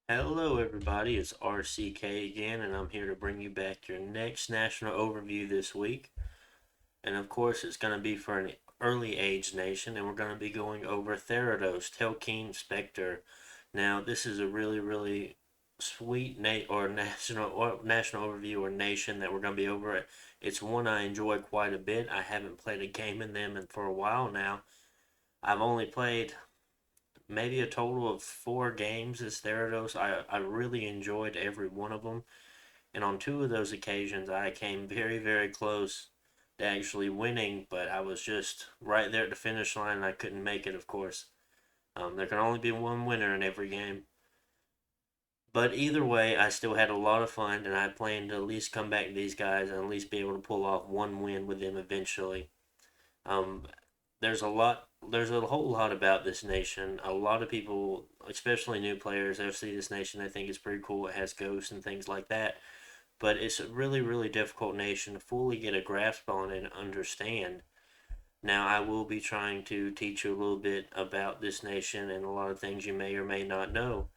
Hello, everybody. It's RCK again, and I'm here to bring you back your next national overview this week. And of course, it's going to be for an early age nation, and we're going to be going over Therodos, Telkeen Spectre. Now, this is a really sweet national overview or nation that we're going to be over. It's one I enjoy quite a bit. I haven't played a game in them for a while now. I've only played maybe a total of 4 games as Therodos. I really enjoyed every one of them. And on 2 of those occasions, I came very close to actually winning, but I was just right there at the finish line and I couldn't make it, of course. There can only be one winner in every game. But either way, I still had a lot of fun, and I plan to at least come back to these guys and at least be able to pull off one win with them eventually. Um, there's a whole lot about this nation. A lot of people, especially new players, they'll see this nation, they think it's pretty cool. It has ghosts and things like that. But it's a really difficult nation to fully get a grasp on and understand. Now, I will be trying to teach you a little bit about this nation and a lot of things you may or may not know.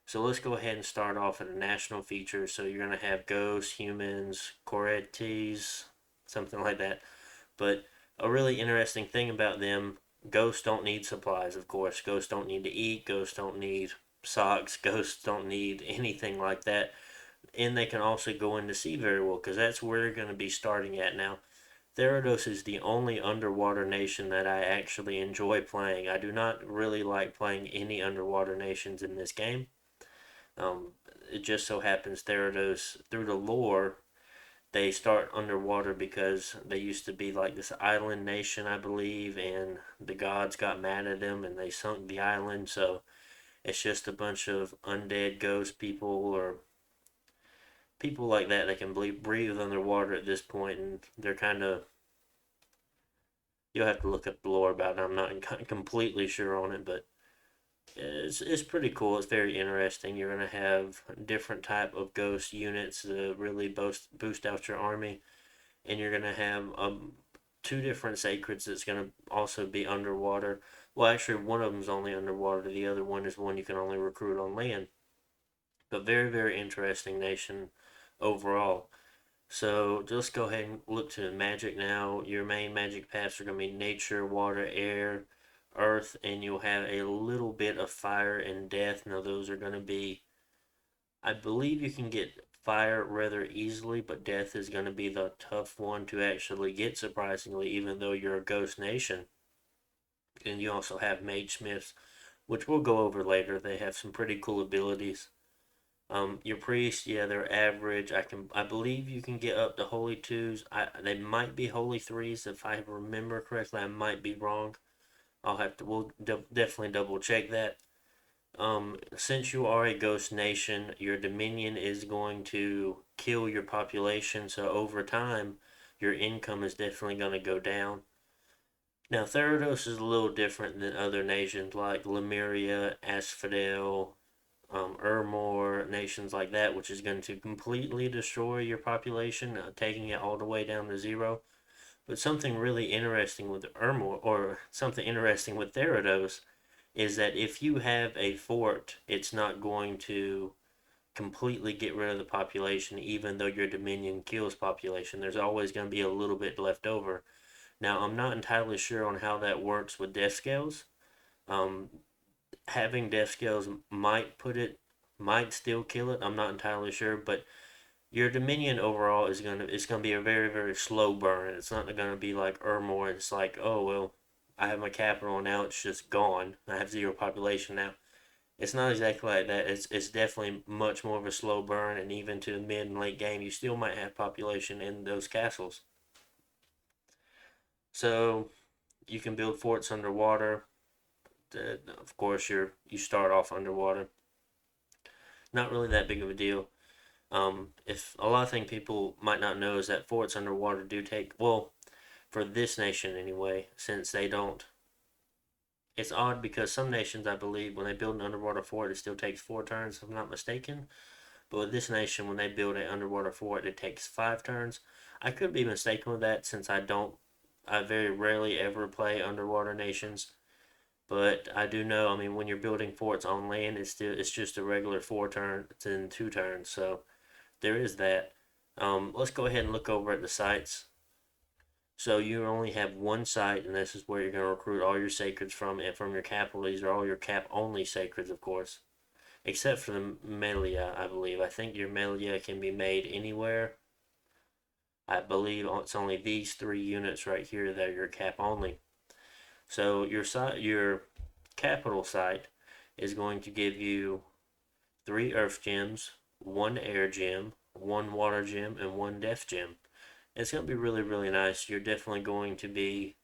So let's go ahead and start off at a national feature. So you're going to have ghosts, humans, Korettis, something like that. But a really interesting thing about them, ghosts don't need supplies, of course. Ghosts don't need to eat. Ghosts don't need socks. Ghosts don't need anything like that. And they can also go into sea very well because that's where they're going to be starting at now. Therodos is the only underwater nation that I actually enjoy playing. I do not really like playing any underwater nations in this game. Um, it just so happens Therodos, through the lore, they start underwater because they used to be like this island nation, I believe, and the gods got mad at them and they sunk the island. So it's just a bunch of undead ghost people or people like that that can breathe underwater at this point, and they're kind of. You'll have to look up the lore about it. I'm not completely sure on it, but it's pretty cool. It's very interesting. You're gonna have different type of ghost units to really boost out your army, and you're gonna have 2 different sacreds that's gonna also be underwater. Well, actually, one of them's only underwater. The other one is one you can only recruit on land. But very interesting nation overall. So just go ahead and look to magic now. Your main magic paths are going to be nature, water, air, earth, and you'll have a little bit of fire and death. Now, those are going to be, I believe you can get fire rather easily, but death is going to be the tough one to actually get, surprisingly, even though you're a ghost nation. And you also have mage smiths, which we'll go over later. They have some pretty cool abilities. Your priests, yeah, they're average. I believe you can get up to holy twos. They might be holy threes if I remember correctly. I might be wrong. We'll definitely double check that. Since you are a ghost nation, your dominion is going to kill your population. So over time, your income is definitely going to go down. Now, Therodos is a little different than other nations like Lemuria, Asphodel, Ermor, nations like that, which is going to completely destroy your population, taking it all the way down to zero. But something really interesting with Ermor, or something interesting with Therodos, is that if you have a fort, it's not going to completely get rid of the population, even though your dominion kills population. There's always going to be a little bit left over. Now, I'm not entirely sure on how that works with death scales. Um, Having death scales might still kill it. I'm not entirely sure, but your dominion overall is gonna be a very slow burn. It's not gonna be like Ermor. It's like, oh well, I have my capital now. It's just gone. I have zero population now. It's not exactly like that. It's definitely much more of a slow burn, and even to the mid and late game, you still might have population in those castles. So you can build forts underwater. Of course, you start off underwater. Not really that big of a deal. If a lot of things people might not know is that forts underwater do take, well, for this nation anyway, since they don't. It's odd because some nations, I believe, when they build an underwater fort, it still takes 4 turns, if I'm not mistaken. But with this nation, when they build an underwater fort, it takes 5 turns. I could be mistaken with that since I very rarely ever play underwater nations. But I do know, I mean, when you're building forts on land, it's just a regular 4 turn, it's in 2 turns. So there is that. Let's go ahead and look over at the sites. So you only have one site, and this is where you're going to recruit all your sacreds from, and from your capital. These are all your cap only sacreds, of course, except for the Melia, I believe. I think your Melia can be made anywhere. I believe it's only these 3 units right here that are your cap only. So your capital site is going to give you 3 earth gems, 1 air gem, 1 water gem, and 1 death gem. It's going to be really, really nice. You're definitely going to be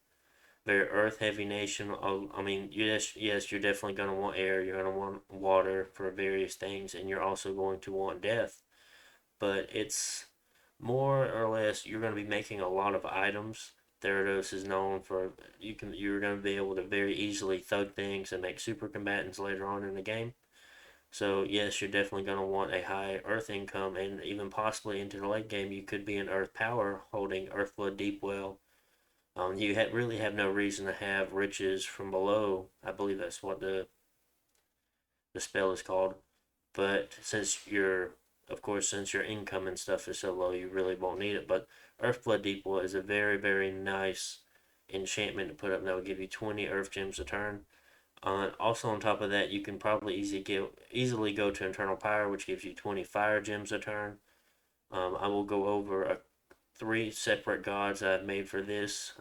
very earth heavy nation. I mean, yes, you're definitely going to want air. You're going to want water for various things, and you're also going to want death. But it's more or less you're going to be making a lot of items. Therodos is known for you're going to be able to very easily thug things and make super combatants later on in the game. So yes, you're definitely going to want a high earth income, and even possibly into the late game you could be an earth power holding Earthblood Deepwell. You really have no reason to have riches from below. I believe that's what the spell is called. But since your income and stuff is so low, you really won't need it. But Earthblood Deepwell is a very, very nice enchantment to put up that will give you 20 earth gems a turn. Also, on top of that, you can probably easily go to Internal Power, which gives you 20 fire gems a turn. I will go over 3 separate gods I've made for this.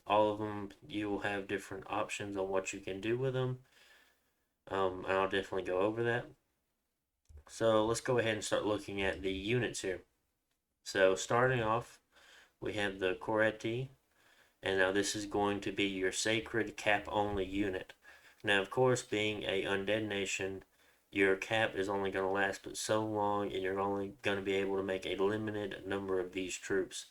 All of them, you will have different options on what you can do with them. And I'll definitely go over that. So let's go ahead and start looking at the units here. So starting off, we have the Koretti, and now this is going to be your sacred cap only unit. Now, of course, being a undead nation, your cap is only going to last but so long, and you're only going to be able to make a limited number of these troops.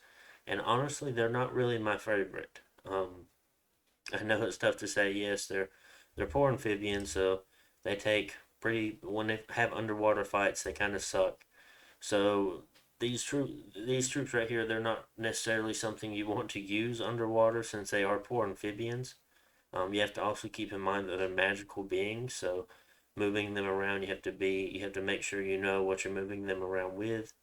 And honestly, they're not really my favorite. I know it's tough to say. Yes, they're poor amphibians, so they take when they have underwater fights, they kind of suck. So these troops right here, they're not necessarily something you want to use underwater since they are poor amphibians. You have to also keep in mind that they're magical beings, so moving them around, you have to make sure you know what you're moving them around with.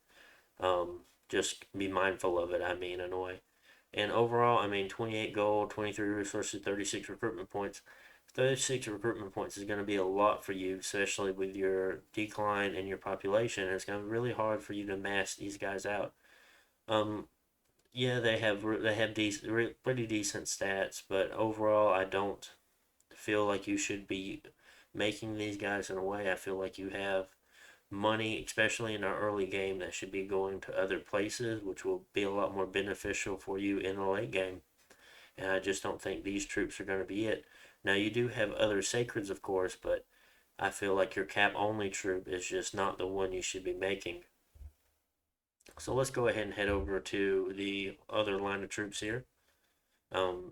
Just be mindful of it. I mean, in a way. And overall, I mean, 28 gold, 23 resources, 36 recruitment points. 36 recruitment points is going to be a lot for you, especially with your decline in your population. It's going to be really hard for you to mass these guys out. Um, yeah, they have pretty decent stats, but overall, I don't feel like you should be making these guys in a way. I feel like you have money, especially in our early game, that should be going to other places, which will be a lot more beneficial for you in the late game. And I just don't think these troops are going to be it. Now, you do have other sacreds, of course, but I feel like your cap only troop is just not the one you should be making. So let's go ahead and head over to the other line of troops here.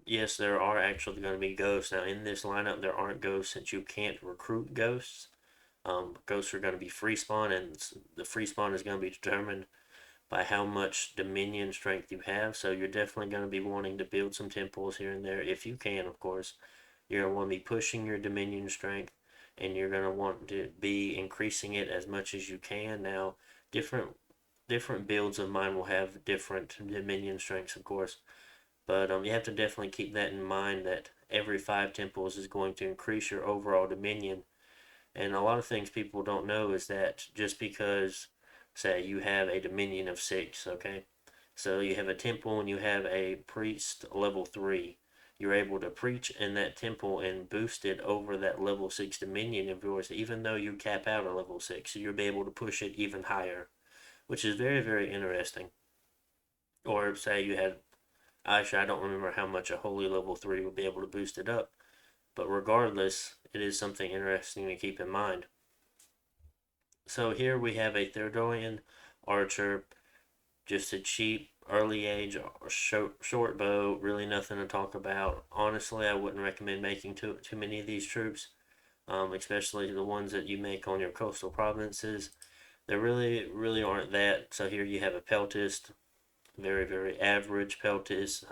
Yes, there are actually going to be ghosts. Now, in this lineup, there aren't ghosts since you can't recruit ghosts. Ghosts are going to be free spawn, and the free spawn is going to be determined by how much Dominion strength you have. So you're definitely going to be wanting to build some temples here and there if you can, of course. You're going to want to be pushing your Dominion strength, and you're going to want to be increasing it as much as you can. Now, different builds of mine will have different Dominion strengths, of course. But you have to definitely keep that in mind that every 5 temples is going to increase your overall Dominion. And a lot of things people don't know is that just because, say, you have a Dominion of 6, okay? So you have a temple and you have a priest level 3. You're able to preach in that temple and boost it over that level 6 Dominion of yours, even though you cap out a level 6. So you'll be able to push it even higher, which is very, very interesting. Or say you had, actually, I don't remember how much a holy level 3 would be able to boost it up. But regardless, it is something interesting to keep in mind. So here we have a Therodosian archer, just a cheap early age short bow, really nothing to talk about. Honestly, I wouldn't recommend making too many of these troops, especially the ones that you make on your coastal provinces. They really aren't that. So here you have a Peltist, very, very average Peltist.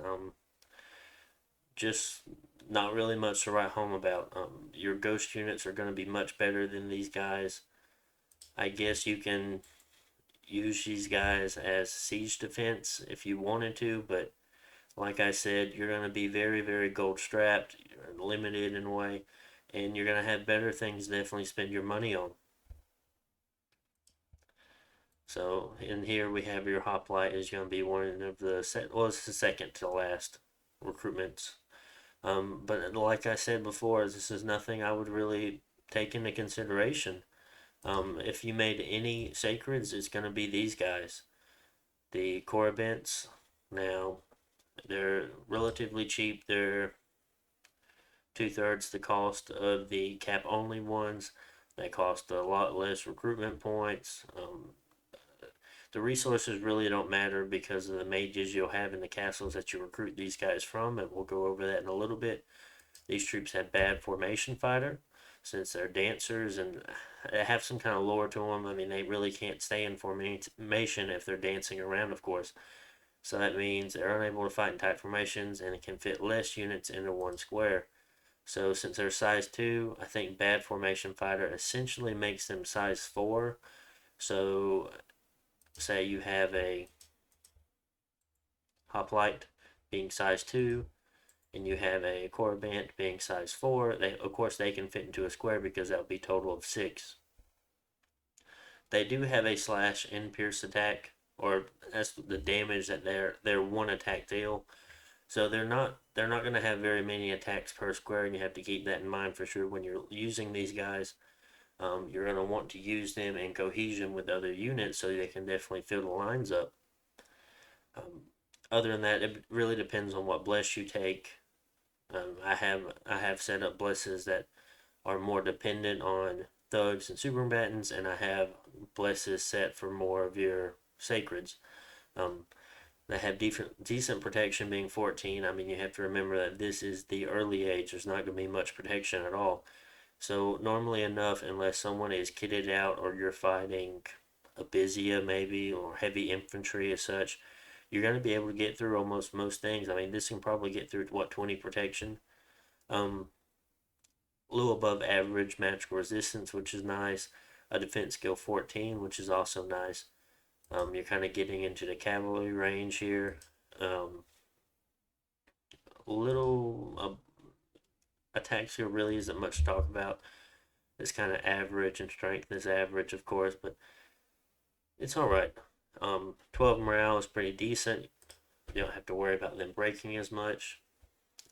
Just not really much to write home about. Your ghost units are going to be much better than these guys. I guess you can use these guys as siege defense if you wanted to, but like I said, you're going to be very, very gold strapped, you're limited in a way, and you're going to have better things to definitely spend your money on. So in here we have your hoplite is going to be one of the it's the second to last recruitments. But like I said before, this is nothing I would really take into consideration. If you made any sacreds, it's going to be these guys. The Korribents, now, they're relatively cheap. They're two-thirds the cost of the cap-only ones. They cost a lot less recruitment points. The resources really don't matter because of the mages you'll have in the castles that you recruit these guys from, and we'll go over that in a little bit. These troops have bad formation fighter since they're dancers and they have some kind of lore to them. I mean, they really can't stay in formation if they're dancing around, of course. So that means they're unable to fight in tight formations and it can fit less units into one square. So since they're size 2, I think bad formation fighter essentially makes them size 4. So say you have a hoplite being size 2 and you have a Korribent being size 4, of course they can fit into a square because that would be a total of 6. They do have a slash in pierce attack, or that's the damage that their one attack deal. So they're not going to have very many attacks per square, and you have to keep that in mind for sure when you're using these guys. You're going to want to use them in cohesion with other units so they can definitely fill the lines up. Other than that, it really depends on what bless you take. I have set up blesses that are more dependent on thugs and super combatants, and I have blesses set for more of your sacreds. They have decent protection being 14. I mean, you have to remember that this is the early age. There's not going to be much protection at all. So normally enough, unless someone is kitted out or you're fighting Abysia maybe or heavy infantry as such, you're going to be able to get through almost most things. I mean, this can probably get through, 20 protection. A little above average magical resistance, which is nice. A defense skill 14, which is also nice. You're kind of getting into the cavalry range here. Little attack skill really isn't much to talk about. It's kind of average, and strength is average, of course, but it's all right. 12 morale is pretty decent. You don't have to worry about them breaking as much.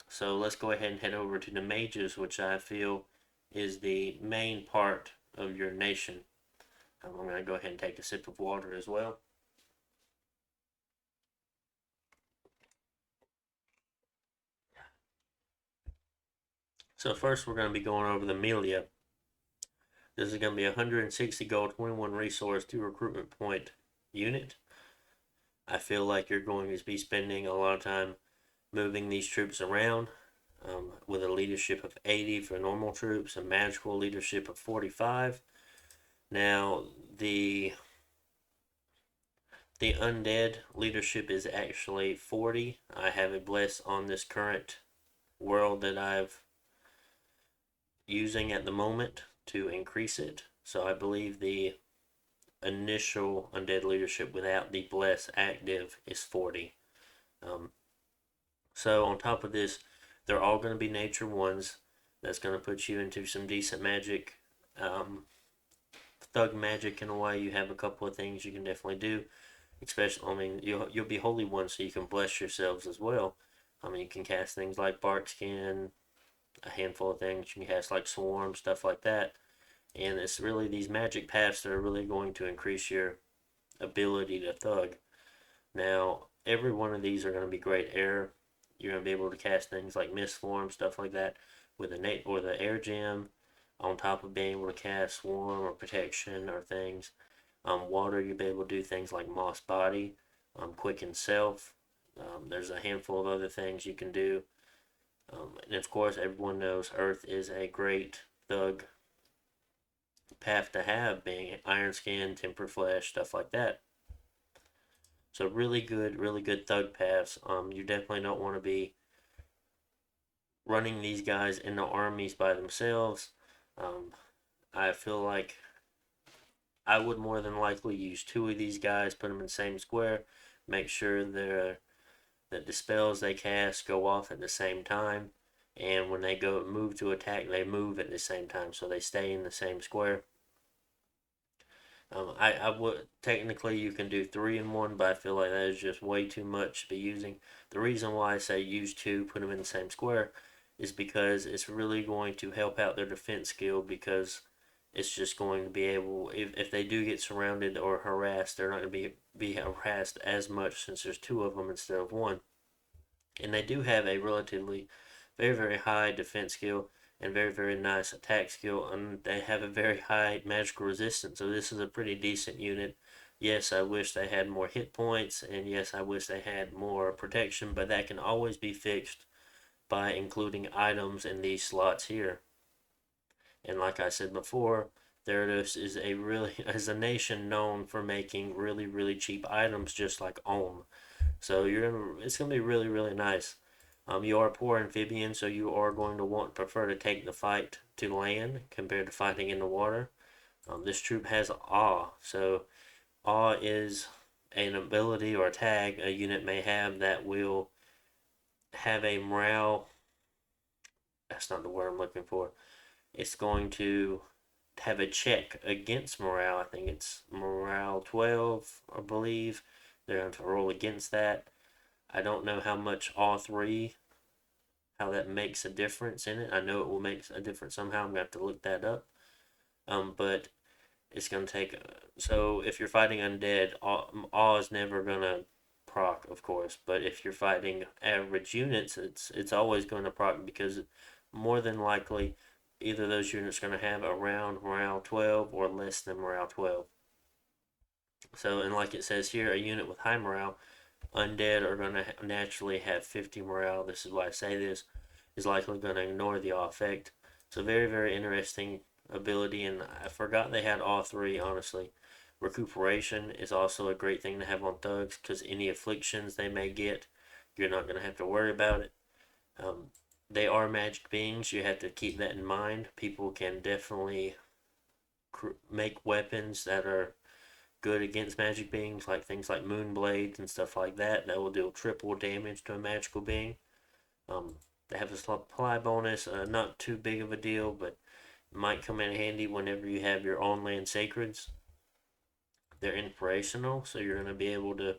So let's go ahead and head over to the mages, which I feel is the main part of your nation. I'm going to go ahead and take a sip of water as well. So first we're going to be going over the Melia. This is going to be 160 gold, 21 resource, 2 recruitment point unit. I feel like you're going to be spending a lot of time moving these troops around with a leadership of 80 for normal troops, a magical leadership of 45. Now, the undead leadership is actually 40. I have a bless on this current world that I've using at the moment to increase it. So I believe the initial undead leadership without the bless active is 40. So on top of this, they're all going to be nature ones. That's going to put you into some decent magic. Thug magic in a way. You have a couple of things you can definitely do. Especially, I mean, you'll be holy ones, so you can bless yourselves as well. I mean, you can cast things like bark skin, a handful of things. You can cast like swarm, stuff like that. And it's really these magic paths that are really going to increase your ability to thug. Now, every one of these are going to be great air. You're going to be able to cast things like mist form, stuff like that, with the air gem, on top of being able to cast swarm or protection or things. Water, you'll be able to do things like moss body, quicken self. There's a handful of other things you can do. And of course, everyone knows Earth is a great thug path to have, being iron skin, temper flesh, stuff like that. So really good thug paths. You definitely don't want to be running these guys in the armies by themselves. I feel like I would more than likely use two of these guys, put them in the same square, make sure that the spells they cast go off at the same time, and when they go move to attack, they move at the same time, so they stay in the same square. I would technically you can do three in one, but I feel like that is just way too much to be using. The reason why I say use two, put them in the same square, is because it's really going to help out their defense skill because it's just going to be able if they do get surrounded or harassed, they're not going to be harassed as much since there's two of them instead of one. And they do have a relatively very high defense skill and very nice attack skill, and they have a very high magical resistance. So this is a pretty decent unit. Yes, I wish they had more hit points, and yes, I wish they had more protection, but that can always be fixed by including items in these slots here. And like I said before, Therodos is a nation known for making really cheap items, just like Ohm. So it's gonna be really nice. You are a poor amphibian, so you are going to prefer to take the fight to land compared to fighting in the water. This troop has awe, so awe is an ability or a tag a unit may have that will have a morale. That's not the word I'm looking for. It's going to have a check against morale. I think it's morale 12, I believe. They're going to roll against that. I don't know how much all three, how that makes a difference in it. I know it will make a difference somehow. I'm going to have to look that up. But it's going to take. So if you're fighting undead, awe is never going to proc, of course. But if you're fighting average units, it's always going to proc because more than likely either of those units are going to have around morale 12 or less than morale 12. So, and like it says here, a unit with high morale, undead are going to naturally have 50 morale. This is why I say this, is likely going to ignore the awe effect. So, very interesting ability, and I forgot they had all three, honestly. Recuperation is also a great thing to have on thugs because any afflictions they may get, you're not going to have to worry about it. Um, they are magic beings. You have to keep that in mind. People can definitely make weapons that are good against magic beings, like things like moon blades and stuff like that. That will deal triple damage to a magical being. Um, they have a supply bonus, not too big of a deal, but might come in handy whenever you have your on land sacreds. They're inspirational, so you're going to be able to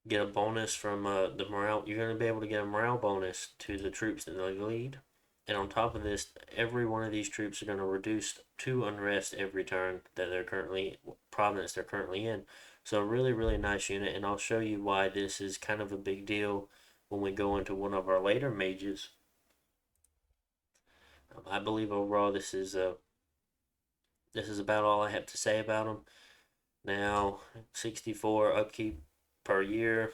get a bonus from the morale. You're going to be able to get a morale bonus to the troops that they lead. And on top of this, every one of these troops are going to reduce 2 unrest every turn that they're currently province they're currently in. So really nice unit, and I'll show you why this is kind of a big deal when we go into one of our later mages. I believe overall this is about all I have to say about them. Now 64 upkeep per year.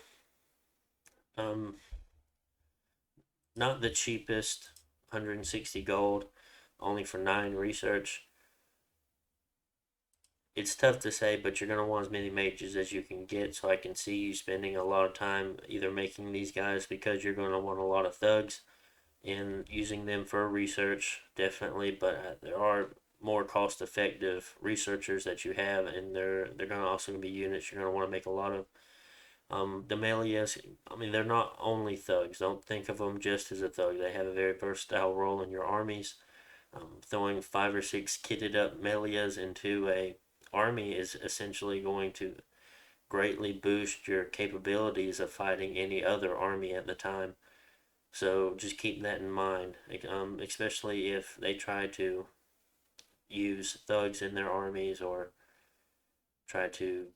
Um, Not the cheapest, 160 gold, only for 9 research. It's tough to say, but you're going to want as many mages as you can get, so I can see you spending a lot of time either making these guys because you're going to want a lot of thugs and using them for research, definitely, but there are more cost-effective researchers that you have, and they're going to also be units you're going to want to make a lot of. The Melias, I mean, they're not only thugs. Don't think of them just as a thug. They have a very versatile role in your armies. Throwing 5 or 6 kitted up Melias into a army is essentially going to greatly boost your capabilities of fighting any other army at the time. So just keep that in mind, especially if they try to use thugs in their armies or try to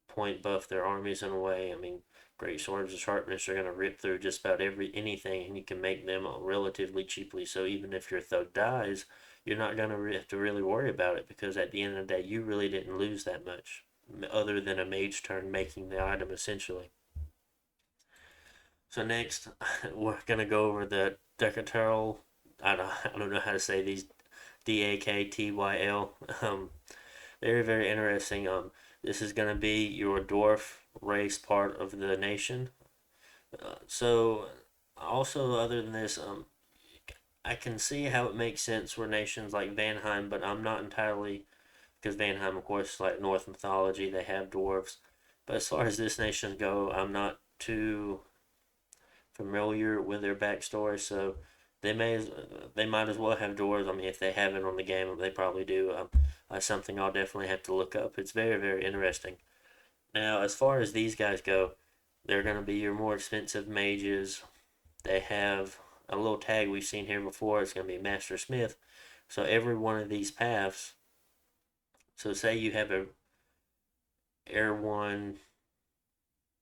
point buff their armies in a way. I mean, great swords of sharpness are going to rip through just about anything, and you can make them relatively cheaply. So even if your thug dies, you're not going to have to really worry about it because at the end of the day, you really didn't lose that much, other than a mage turn making the item essentially. So next, we're gonna go over the Decatural. I don't know how to say these. Daktyl. Very interesting. This is gonna be your dwarf race part of the nation. So Also, other than this, I can see how it makes sense for nations like Vanheim, but I'm not entirely, because Vanheim, of course, is like Norse mythology. They have dwarves, but as far as this nation go, I'm not too familiar with their backstory. So they might as well have dwarves. I mean, if they have it on the game, they probably do. That's something I'll definitely have to look up. It's very very interesting. Now, as far as these guys go, they're going to be your more expensive mages. They have a little tag we've seen here before. It's going to be Master Smith. So every one of these paths. So say you have a air one,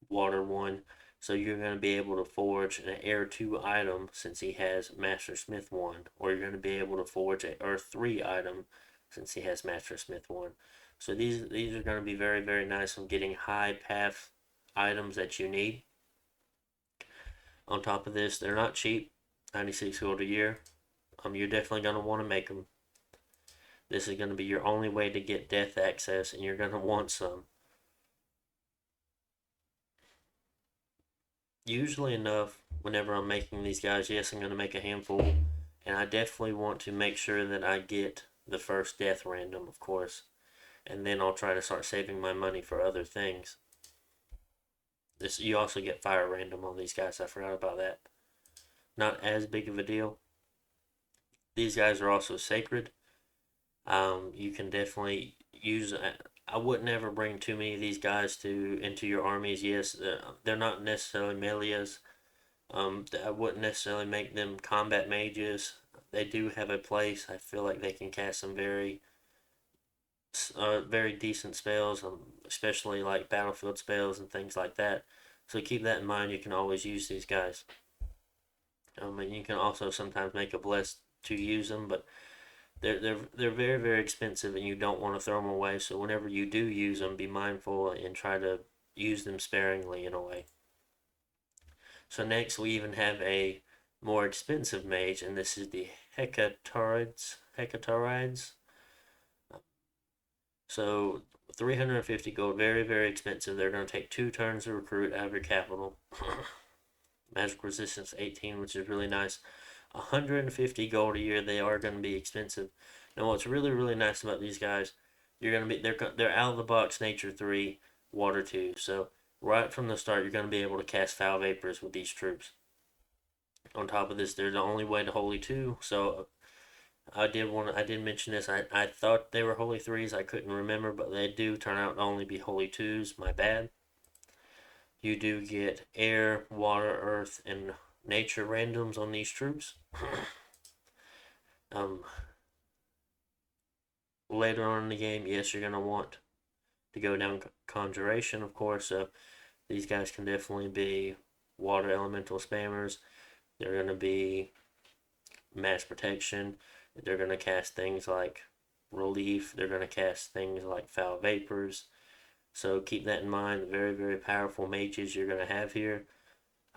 water one. So you're going to be able to forge an air 2 item since he has Master Smith 1. Or you're going to be able to forge an earth 3 item since he has Master Smith 1. So these are going to be very, very nice on getting high path items that you need. On top of this, they're not cheap. 96 gold a year. You're definitely going to want to make them. This is going to be your only way to get death access, and you're going to want some. Usually enough, whenever I'm making these guys, yes, I'm going to make a handful, and I definitely want to make sure that I get the first death random, of course, and then I'll try to start saving my money for other things. You also get fire random on these guys. I forgot about that. Not as big of a deal. These guys are also sacred. You can definitely use. I wouldn't ever bring too many of these guys into your armies. Yes, they're not necessarily melees. I wouldn't necessarily make them combat mages. They do have a place. I feel like they can cast some very decent spells, especially like battlefield spells and things like that. So keep that in mind. You can always use these guys. And you can also sometimes make a bless to use them, but they're very very expensive, and you don't want to throw them away. So whenever you do use them, be mindful and try to use them sparingly in a way. So next we even have a more expensive mage, and this is the Hecatorides. So 350 gold, very very expensive. They're going to take 2 turns to recruit out of your capital. Magic resistance 18, which is really nice. 150 gold a year. They are going to be expensive. Now, what's really really nice about these guys, they're out of the box nature 3, water 2. So right from the start, you're going to be able to cast foul vapors with these troops. On top of this, they're the only way to holy 2. So I did mention this. I thought they were holy 3s. I couldn't remember, but they do turn out to only be holy 2s. My bad. You do get air, water, earth, and nature randoms on these troops. Later on in the game, yes, you're going to want to go down Conjuration, of course. So these guys can definitely be water elemental spammers. They're going to be mass protection. They're going to cast things like relief. They're going to cast things like foul vapors. So keep that in mind. The very, very powerful mages you're going to have here.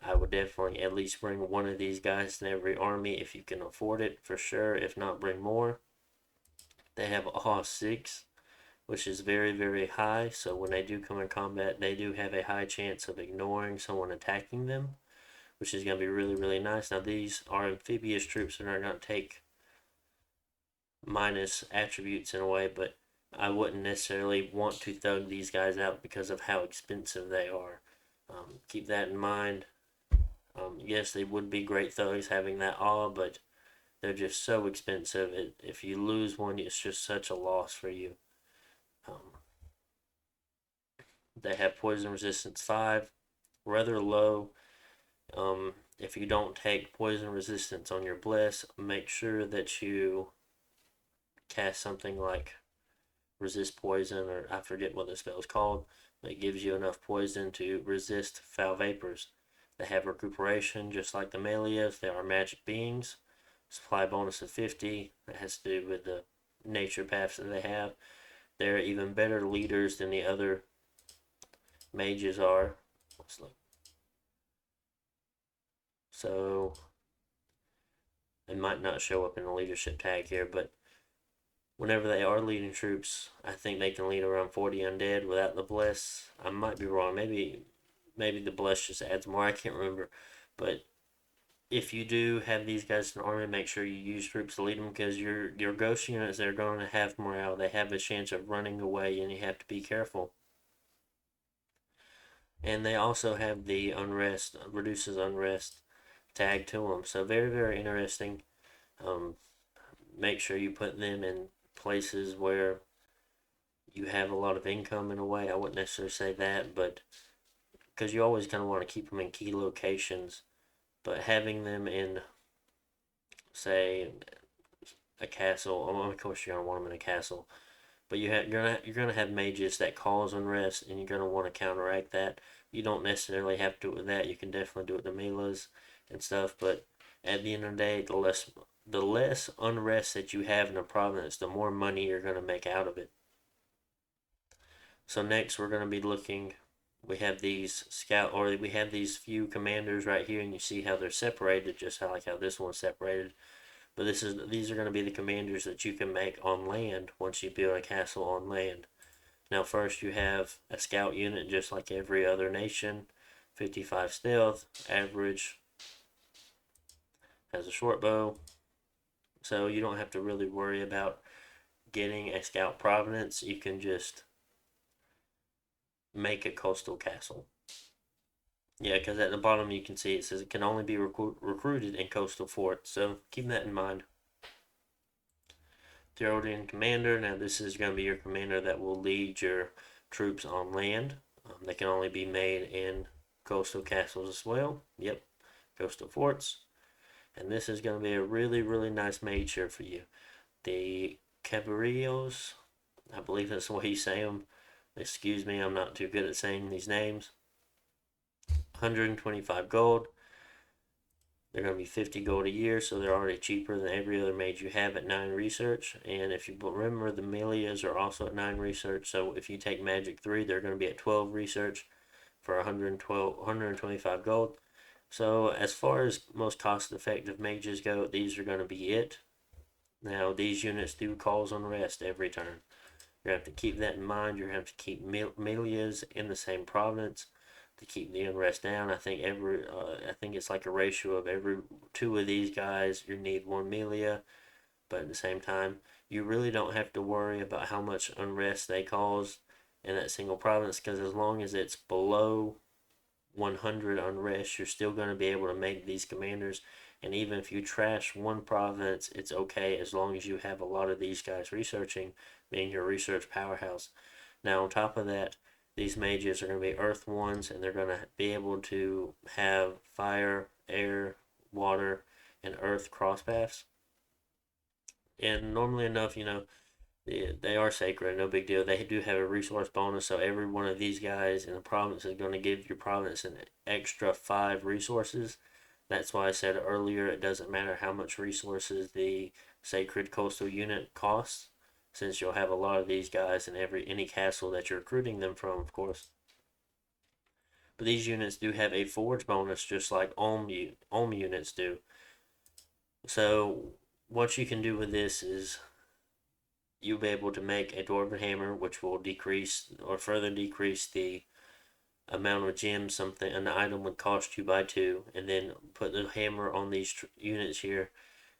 I would definitely at least bring one of these guys in every army if you can afford it, for sure. If not, bring more. They have awe 6, which is very, very high. So when they do come in combat, they do have a high chance of ignoring someone attacking them, which is going to be really, really nice. Now, these are amphibious troops and are going to take minus attributes in a way, but I wouldn't necessarily want to thug these guys out because of how expensive they are. Keep that in mind. Yes, they would be great thugs having that awe, but they're just so expensive. If you lose one, it's just such a loss for you. They have poison resistance 5, rather low. If you don't take poison resistance on your bless, make sure that you cast something like resist poison, or I forget what the spell is called, but it gives you enough poison to resist foul vapors. They have recuperation just like the melees. They are magic beings. Supply bonus of 50. That has to do with the nature paths that they have. They're even better leaders than the other mages are. Let's look. So it might not show up in the leadership tag here, but whenever they are leading troops, I think they can lead around 40 undead without the bless. I might be wrong. Maybe the bless just adds more. I can't remember, but if you do have these guys in the army, make sure you use troops to lead them, because your ghost units, they're going to have morale. They have a chance of running away, and you have to be careful. And they also have the unrest, reduces unrest tag to them. So very, very interesting. Um, Make sure you put them in places where you have a lot of income in a way. I wouldn't necessarily say that, but because you always kind of want to keep them in key locations. But having them in, say, a castle, of course you're gonna want them in a castle. But you're gonna have mages that cause unrest, and you're gonna want to counteract that. You don't necessarily have to do it with that. You can definitely do it with the melees and stuff. But at the end of the day, the less unrest that you have in a province, the more money you're gonna make out of it. So next we're gonna be looking. We have these we have these few commanders right here, and you see how they're separated, just like how this one's separated. But these are going to be the commanders that you can make on land once you build a castle on land. Now first you have a scout unit just like every other nation, 55 stealth, average, has a short bow. So you don't have to really worry about getting a scout province. You can just make a coastal castle. Yeah, because at the bottom you can see it says it can only be recruited in coastal forts. So keep that in mind. Therodian commander. Now this is going to be your commander that will lead your troops on land. They can only be made in coastal castles as well. Yep, coastal forts. And this is going to be a really, really nice mage here for you. The Caballeros, I believe that's the way you say them. Excuse me, I'm not too good at saying these names. 125 gold. They're going to be 50 gold a year, so they're already cheaper than every other mage you have at 9 research. And if you remember, the Melias are also at 9 research, so if you take Magic 3, they're going to be at 12 research for 125 gold. So as far as most cost-effective mages go, these are going to be it. Now, these units do cause unrest every turn. You're going to have to keep that in mind. You're going to have to keep Melias in the same province to keep the unrest down. I think it's like a ratio of every 2 of these guys you need 1 Melia, but at the same time you really don't have to worry about how much unrest they cause in that single province, because as long as it's below 100 unrest, you're still going to be able to make these commanders. And even if you trash one province, it's okay as long as you have a lot of these guys researching, being your research powerhouse. Now on top of that, these mages are going to be earth ones, and they're going to be able to have fire, air, water, and earth crosspaths. And normally enough, they are sacred, no big deal. They do have a resource bonus, so every one of these guys in the province is going to give your province an extra 5 resources. That's why I said earlier it doesn't matter how much resources the sacred coastal unit costs, since you'll have a lot of these guys in any castle that you're recruiting them from, of course. But these units do have a forge bonus, just like Ulm units do. So what you can do with this is you'll be able to make a dwarven hammer, which will decrease or further decrease the amount of gems an item would cost you by 2, and then put the hammer on these units here,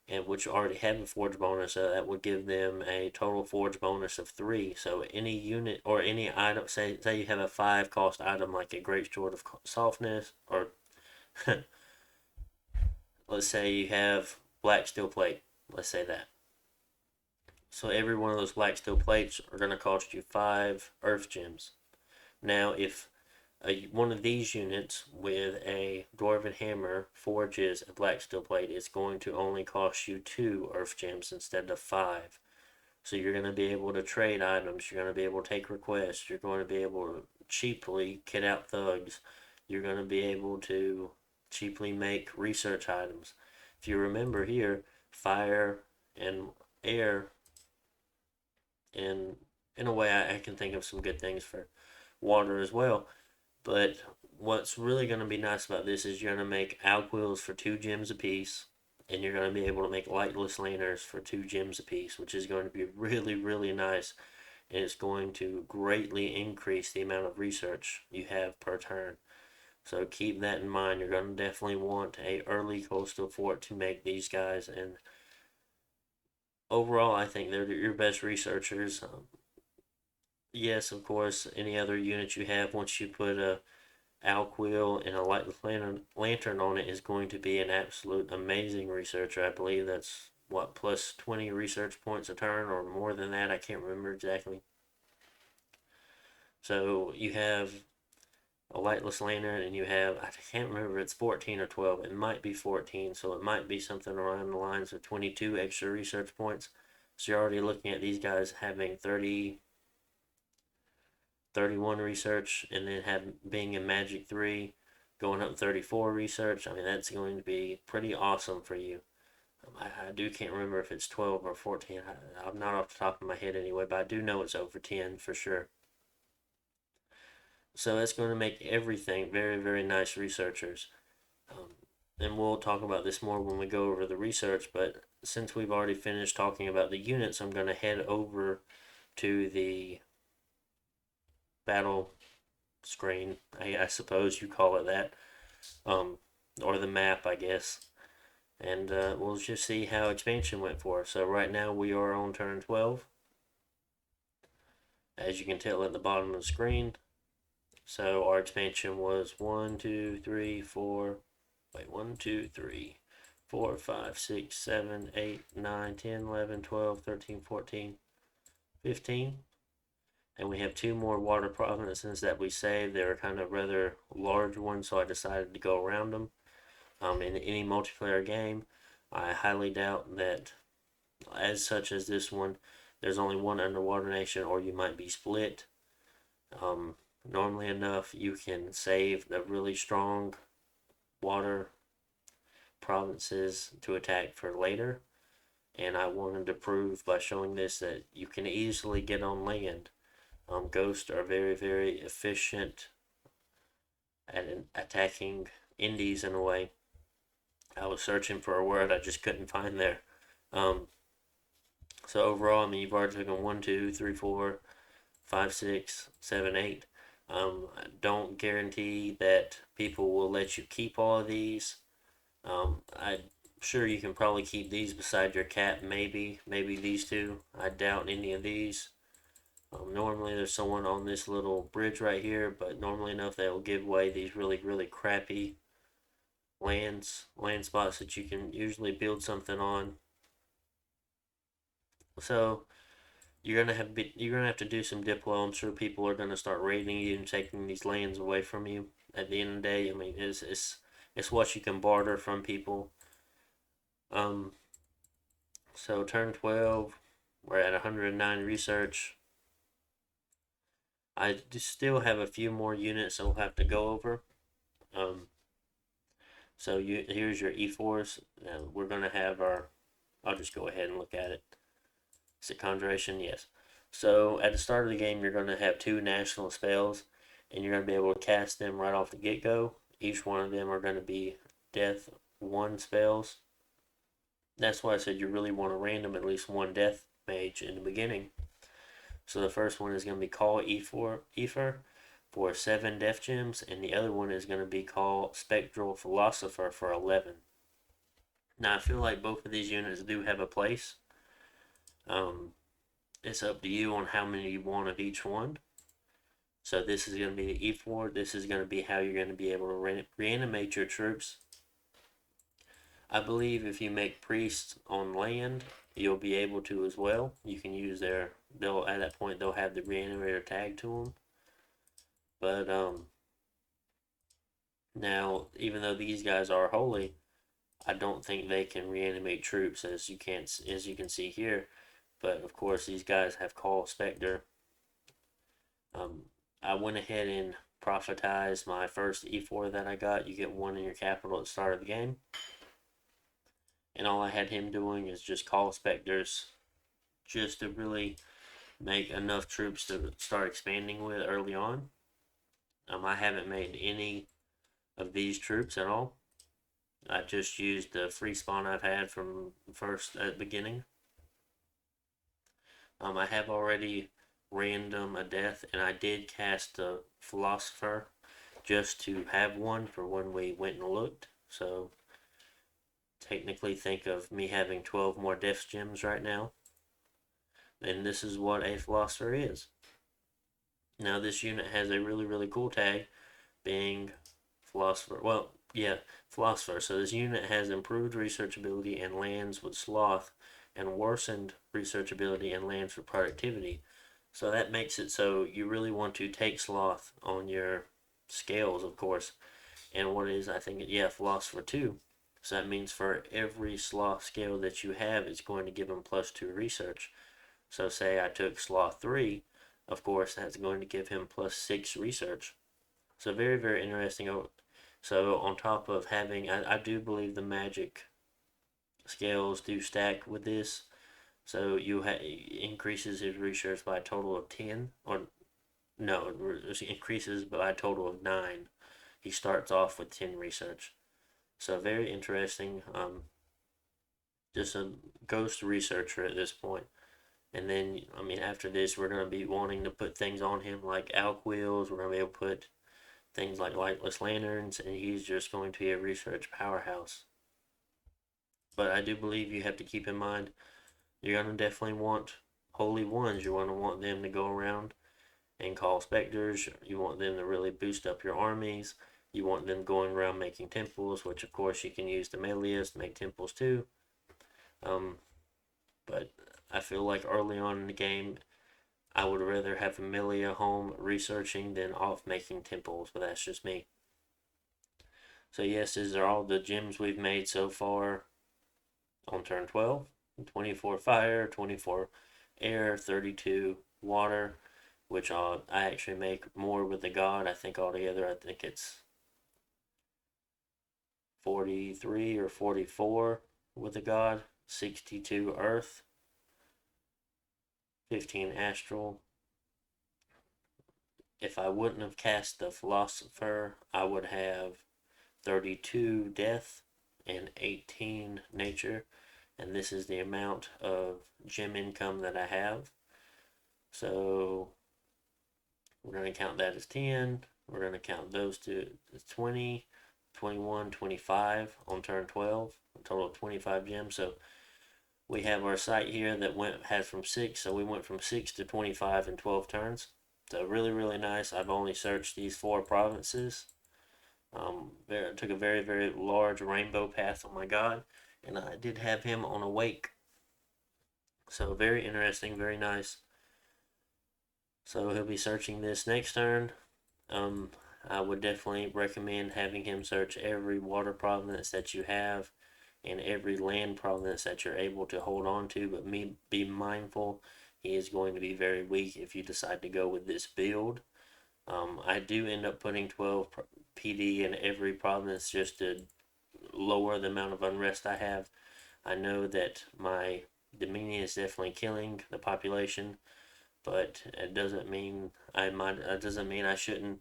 and which already have a forge bonus, that would give them a total forge bonus of 3. So any unit or any item, say you have a 5 cost item like a great sword of softness, or let's say you have black steel plate, let's say that. So every one of those black steel plates are going to cost you 5 earth gems. Now if one of these units with a dwarven hammer forges a black steel plate, it's going to only cost you 2 earth gems instead of 5. So you're going to be able to trade items, you're going to be able to take requests, you're going to be able to cheaply kit out thugs, you're going to be able to cheaply make research items. If you remember here, fire and air, and in a way I can think of some good things for water as well. But what's really going to be nice about this is you're going to make alquils for 2 gems apiece, and you're going to be able to make lightless laners for 2 gems apiece, which is going to be really, really nice, and it's going to greatly increase the amount of research you have per turn. So keep that in mind. You're going to definitely want a early coastal fort to make these guys. And overall, I think they're your best researchers. Yes, of course, any other units you have, once you put a Alquill and a lantern on it, is going to be an absolute amazing researcher. I believe that's what, plus 20 research points a turn or more than that. I can't remember exactly. So you have a lightless lantern, and you have, I can't remember if it's 14 or 12. It might be 14, so it might be something around the lines of 22 extra research points. So you're already looking at these guys having 31 research, and then being in Magic 3, going up 34 research. I mean, that's going to be pretty awesome for you. I can't remember if it's 12 or 14. I'm not off the top of my head anyway, but I do know it's over 10 for sure. So that's going to make everything very, very nice researchers. Um, and we'll talk about this more when we go over the research, but since we've already finished talking about the units, I'm going to head over to the battle screen, I suppose you call it that, or the map, I guess. And we'll just see how expansion went for us. So right now we are on turn 12, as you can tell at the bottom of the screen. So our expansion was 1, 2, 3, 4. Wait, 1, 2, 3, 4, 5, 6, 7, 8, 9, 10, 11, 12, 13, 14, 15. And we have 2 more water provinces that we saved. They're kind of rather large ones, so I decided to go around them. In any multiplayer game, I highly doubt that, as such as this one, there's only one underwater nation, or you might be split. Normally enough, you can save the really strong water provinces to attack for later. And I wanted to prove by showing this that you can easily get on land. Ghosts are very, very efficient at attacking indies in a way. I was searching for a word I just couldn't find there. So overall, I mean, you've already taken 1, 2, 3, 4, 5, 6, 7, 8. I don't guarantee that people will let you keep all of these. I'm sure you can probably keep these beside your cat, maybe these two. I doubt any of these. Normally there's someone on this little bridge right here, but normally enough they'll give away these really, really crappy land spots that you can usually build something on. So you're gonna have to do some diplo. I'm sure people are gonna start raiding you and taking these lands away from you. At the end of the day, I mean, it's what you can barter from people. So turn 12, we're at 109 research. I still have a few more units that we'll have to go over. So here's your E4s. We're gonna have our. I'll just go ahead and look at it. Is it Conjuration? Yes. So at the start of the game, you're gonna have 2 national spells, and you're gonna be able to cast them right off the get-go. Each one of them are gonna be Death 1 spells. That's why I said you really want to random at least 1 Death Mage in the beginning. So the first one is going to be Call Ether for 7 Death Gems, and the other one is going to be called Spectral Philosopher for 11. Now, I feel like both of these units do have a place. It's up to you on how many you want of each one. So this is going to be the E4. This is going to be how you're going to be able to reanimate your troops. I believe if you make priests on land, you'll be able to as well. You can use at that point they'll have the reanimator tag to them. But now, even though these guys are holy, I don't think they can reanimate troops, as you can see here. But of course, these guys have called Spectre. I went ahead and prophetized my first E4 that I got. You get 1 in your capital at the start of the game. And all I had him doing is just call Spectres, just to really make enough troops to start expanding with early on. I haven't made any of these troops at all. I just used the free spawn I've had from first at the beginning. I have already random a death, and I did cast a philosopher. just to have one for when we went and looked. So technically think of me having 12 more Death Gems right now. And this is what a Philosopher is. Now this unit has a really, really cool tag, being Philosopher. Well, yeah, Philosopher. So this unit has improved research ability and lands with Sloth, and worsened research ability and lands for productivity. So that makes it so you really want to take Sloth on your scales, of course. And what is, I think, yeah, Philosopher 2. So that means for every Sloth scale that you have, it's going to give him +2 research. So say I took Sloth 3, of course, that's going to give him +6 research. So very, very interesting. So on top of having, I do believe the magic scales do stack with this. So you increases his research by a total of 10, or no, it increases by a total of 9. He starts off with 10 research. So very interesting. Just a ghost researcher at this point. And then, I mean, after this, we're going to be wanting to put things on him like alk wheels. We're going to be able to put things like lightless lanterns, and he's just going to be a research powerhouse. But I do believe you have to keep in mind, you're going to definitely want Holy Ones. You're going to want them to go around and call Spectres. You want them to really boost up your armies. You want them going around making temples, which of course you can use the Melius to make temples too. But I feel like early on in the game, I would rather have Amelia home researching than off making temples, but that's just me. So yes, these are all the gems we've made so far on turn 12. 24 fire, 24 air, 32 water, which I actually make more with the god. I think altogether, I think it's 43 or 44 with the god, 62 earth, 15 astral. If I wouldn't have cast the Philosopher, I would have 32 death and 18 nature. And this is the amount of gem income that I have. So we're going to count that as 10. We're going to count those to 20, 21, 25 on turn 12. A total of 25 gems. So we have our site here that had from 6. So we went from 6 to 25 in 12 turns. So really, really nice. I've only searched these 4 provinces. Took a very, very large rainbow path on my god, and I did have him on a wake. So very interesting, very nice. So he'll be searching this next turn. I would definitely recommend having him search every water province that you have and every land province that you're able to hold on to, but be mindful he is going to be very weak if you decide to go with this build. I do end up putting 12 PD in every province just to lower the amount of unrest I have. I know that my Dominion is definitely killing the population, but it doesn't mean I shouldn't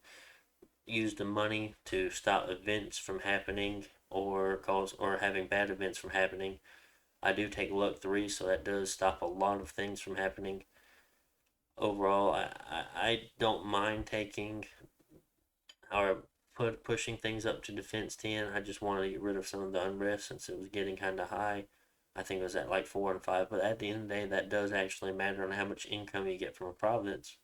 use the money to stop events from happening or having bad events from happening. I do take luck 3, so that does stop a lot of things from happening. Overall, I don't mind taking or pushing things up to defense 10. I just wanted to get rid of some of the unrest since it was getting kind of high. I think it was at like 4 and 5, but at the end of the day, that does actually matter on how much income you get from a province.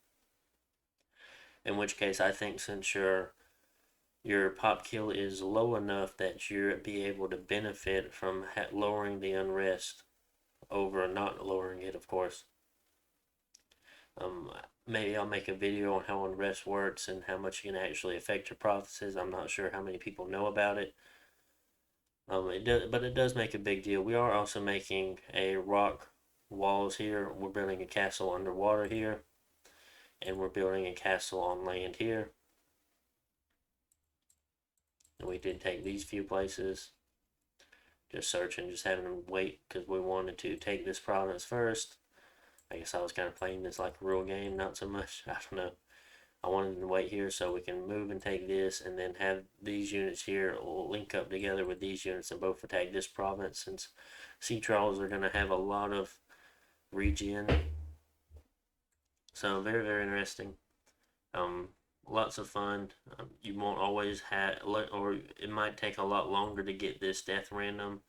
In which case, I think since your pop kill is low enough that you'll be able to benefit from lowering the unrest over not lowering it, of course. Maybe I'll make a video on how unrest works and how much it can actually affect your provinces. I'm not sure how many people know about it. But it does make a big deal. We are also making a rock walls here. We're building a castle underwater here, and we're building a castle on land here. And we did take these few places. Just searching, just having them wait because we wanted to take this province first. I guess I was kind of playing this like a real game, not so much. I don't know. I wanted to wait here so we can move and take this and then have these units here link up together with these units and both attack this province, since sea trolls are going to have a lot of regen. So very, very interesting. lots of fun. You won't always have, or it might take a lot longer to get this death random,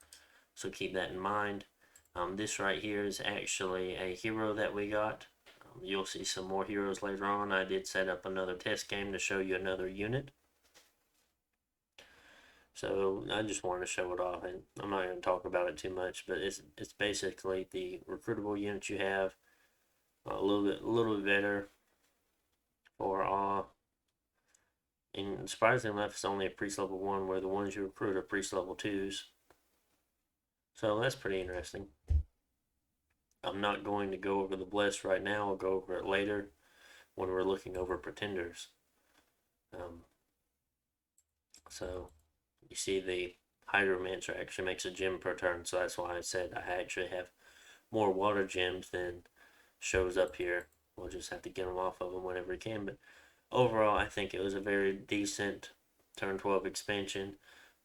so keep that in mind. This right here is actually a hero that we got. You'll see some more heroes later on. I did set up another test game to show you another unit. So I just wanted to show it off, and I'm not going to talk about it too much, but it's basically the recruitable units you have, a little bit better for and surprisingly enough, it's only a priest level 1, where the ones you recruit are priest level 2s. So that's pretty interesting. I'm not going to go over the bless right now. I'll go over it later when we're looking over pretenders. So you see the Hydromancer actually makes a gem per turn, so that's why I said I actually have more water gems than shows up here. We'll just have to get them off of them whenever we can. But overall, I think it was a very decent turn 12 expansion.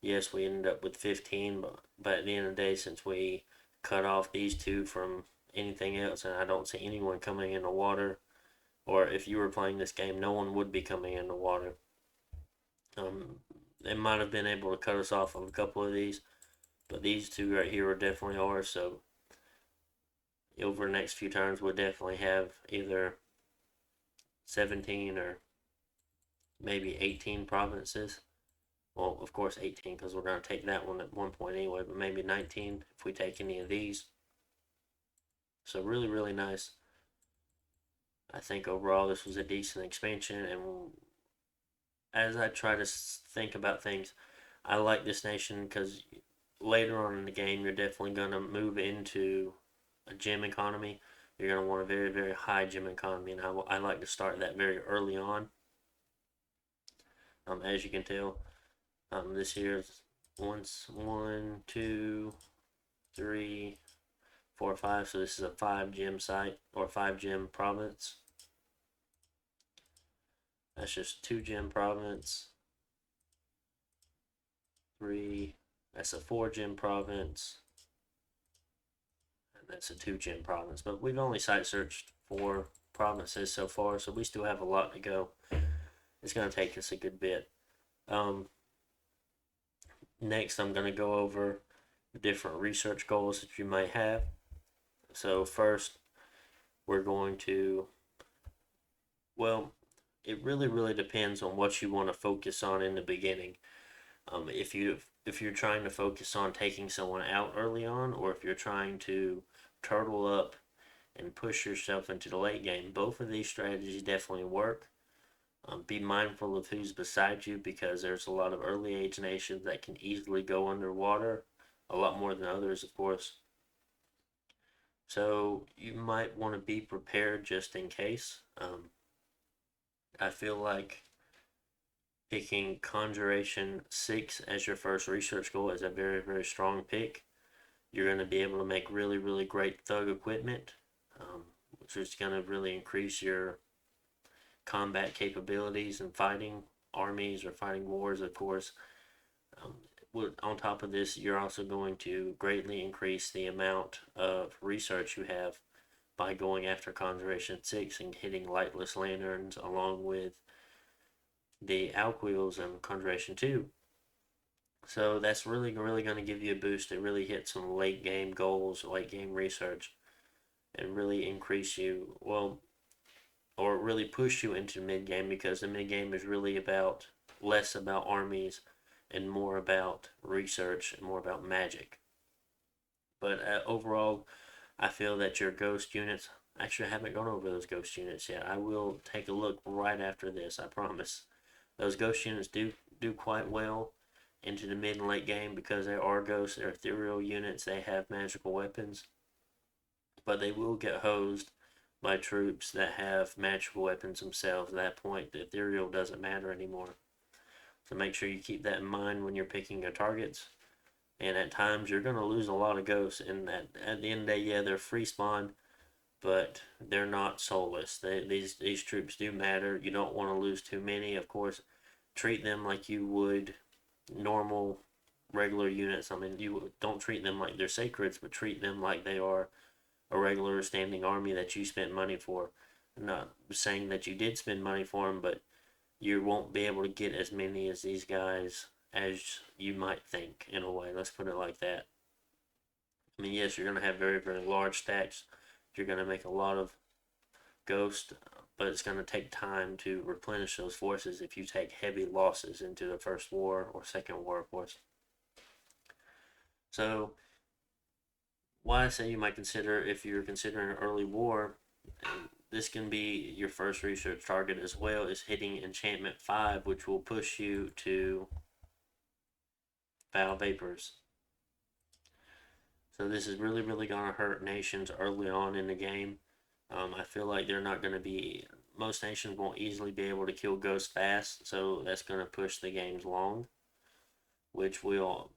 Yes, we ended up with 15, but at the end of the day, since we cut off these two from anything else, and I don't see anyone coming into water, or if you were playing this game, no one would be coming into water. They might have been able to cut us off of a couple of these, but these two right here are definitely ours. So over the next few turns, we'll definitely have either 17 or maybe 18 provinces. Well, of course 18, because we're going to take that one at one point anyway, but maybe 19 if we take any of these. So really, really nice. I think overall this was a decent expansion, and as I try to think about things, I like this nation because later on in the game you're definitely going to move into a gem economy. You're going to want a very, very high gem economy, and I like to start that very early on. As you can tell, this here is one, two, three, 4, 5. So this is a 5 gem site, or 5 gem province. That's just 2 gem province. 3. That's a 4 gem province. And that's a 2 gem province. But we've only site searched 4 provinces so far, so we still have a lot to go. It's going to take us a good bit. Next, I'm going to go over the different research goals that you might have. So first, we're going to, well, it really depends on what you want to focus on in the beginning. If you're trying to focus on taking someone out early on, or if you're trying to turtle up and push yourself into the late game, both of these strategies definitely work. Be mindful of who's beside you, because there's a lot of early age nations that can easily go underwater, a lot more than others, of course. So you might want to be prepared just in case. I feel like picking Conjuration 6 as your first research goal is a very, very strong pick. You're going to be able to make really, really great thug equipment, which is going to really increase your combat capabilities and fighting armies or fighting wars, of course. On top of this, you're also going to greatly increase the amount of research you have by going after Conjuration 6 and hitting Lightless Lanterns along with the Alquils and Conjuration 2. So that's really, really going to give you a boost to really hit some late game goals, late game research, and really increase you, well, or really push you into mid game, because the mid game is really about less about armies and more about research and more about magic. But overall, I feel that your ghost units, actually, I haven't gone over those ghost units yet. I will take a look right after this, I promise. Those ghost units do quite well into the mid and late game, because they are ghosts, they're ethereal units, they have magical weapons. But they will get hosed by troops that have magical weapons themselves. At that point, the ethereal doesn't matter anymore. So make sure you keep that in mind when you're picking your targets. And at times, you're going to lose a lot of ghosts. And at the end of the day, yeah, they're free spawn, but they're not soulless. These troops do matter. You don't want to lose too many. Of course, treat them like you would normal, regular units. I mean, you don't treat them like they're sacreds, but treat them like they are a regular standing army that you spent money for. I'm not saying that you did spend money for them, but you won't be able to get as many as these guys as you might think, in a way. Let's put it like that. I mean, yes, you're going to have very, very large stacks. You're going to make a lot of ghost, but it's going to take time to replenish those forces if you take heavy losses into the first war or second war, of course. So, why I say you might consider, if you're considering an early war, this can be your first research target as well, is hitting enchantment 5, which will push you to foul vapors. So this is really, really going to hurt nations early on in the game. I feel like they're not going to be, most nations won't easily be able to kill ghosts fast, so that's going to push the games long, which will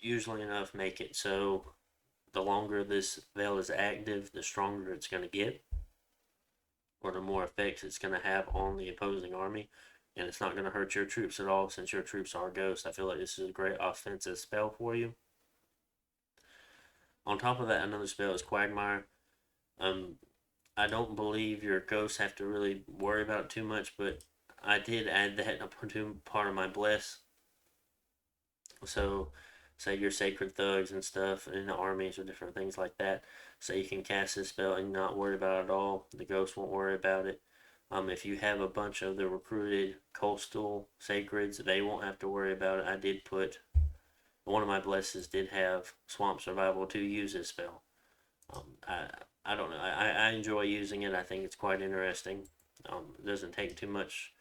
usually enough make it so the longer this veil is active, the stronger it's going to get, or the more effects it's going to have on the opposing army, and it's not going to hurt your troops at all since your troops are ghosts. I feel like this is a great offensive spell for you. On top of that, another spell is Quagmire. I don't believe your ghosts have to really worry about it too much, but I did add that to part of my bless. So, say your sacred thugs and stuff in the armies or different things like that, so you can cast this spell and not worry about it at all. The ghosts won't worry about it. If you have a bunch of the recruited coastal sacreds, they won't have to worry about it. I did put, one of my blesses did have swamp survival to use this spell. I don't know. I enjoy using it. I think it's quite interesting. It doesn't take too much.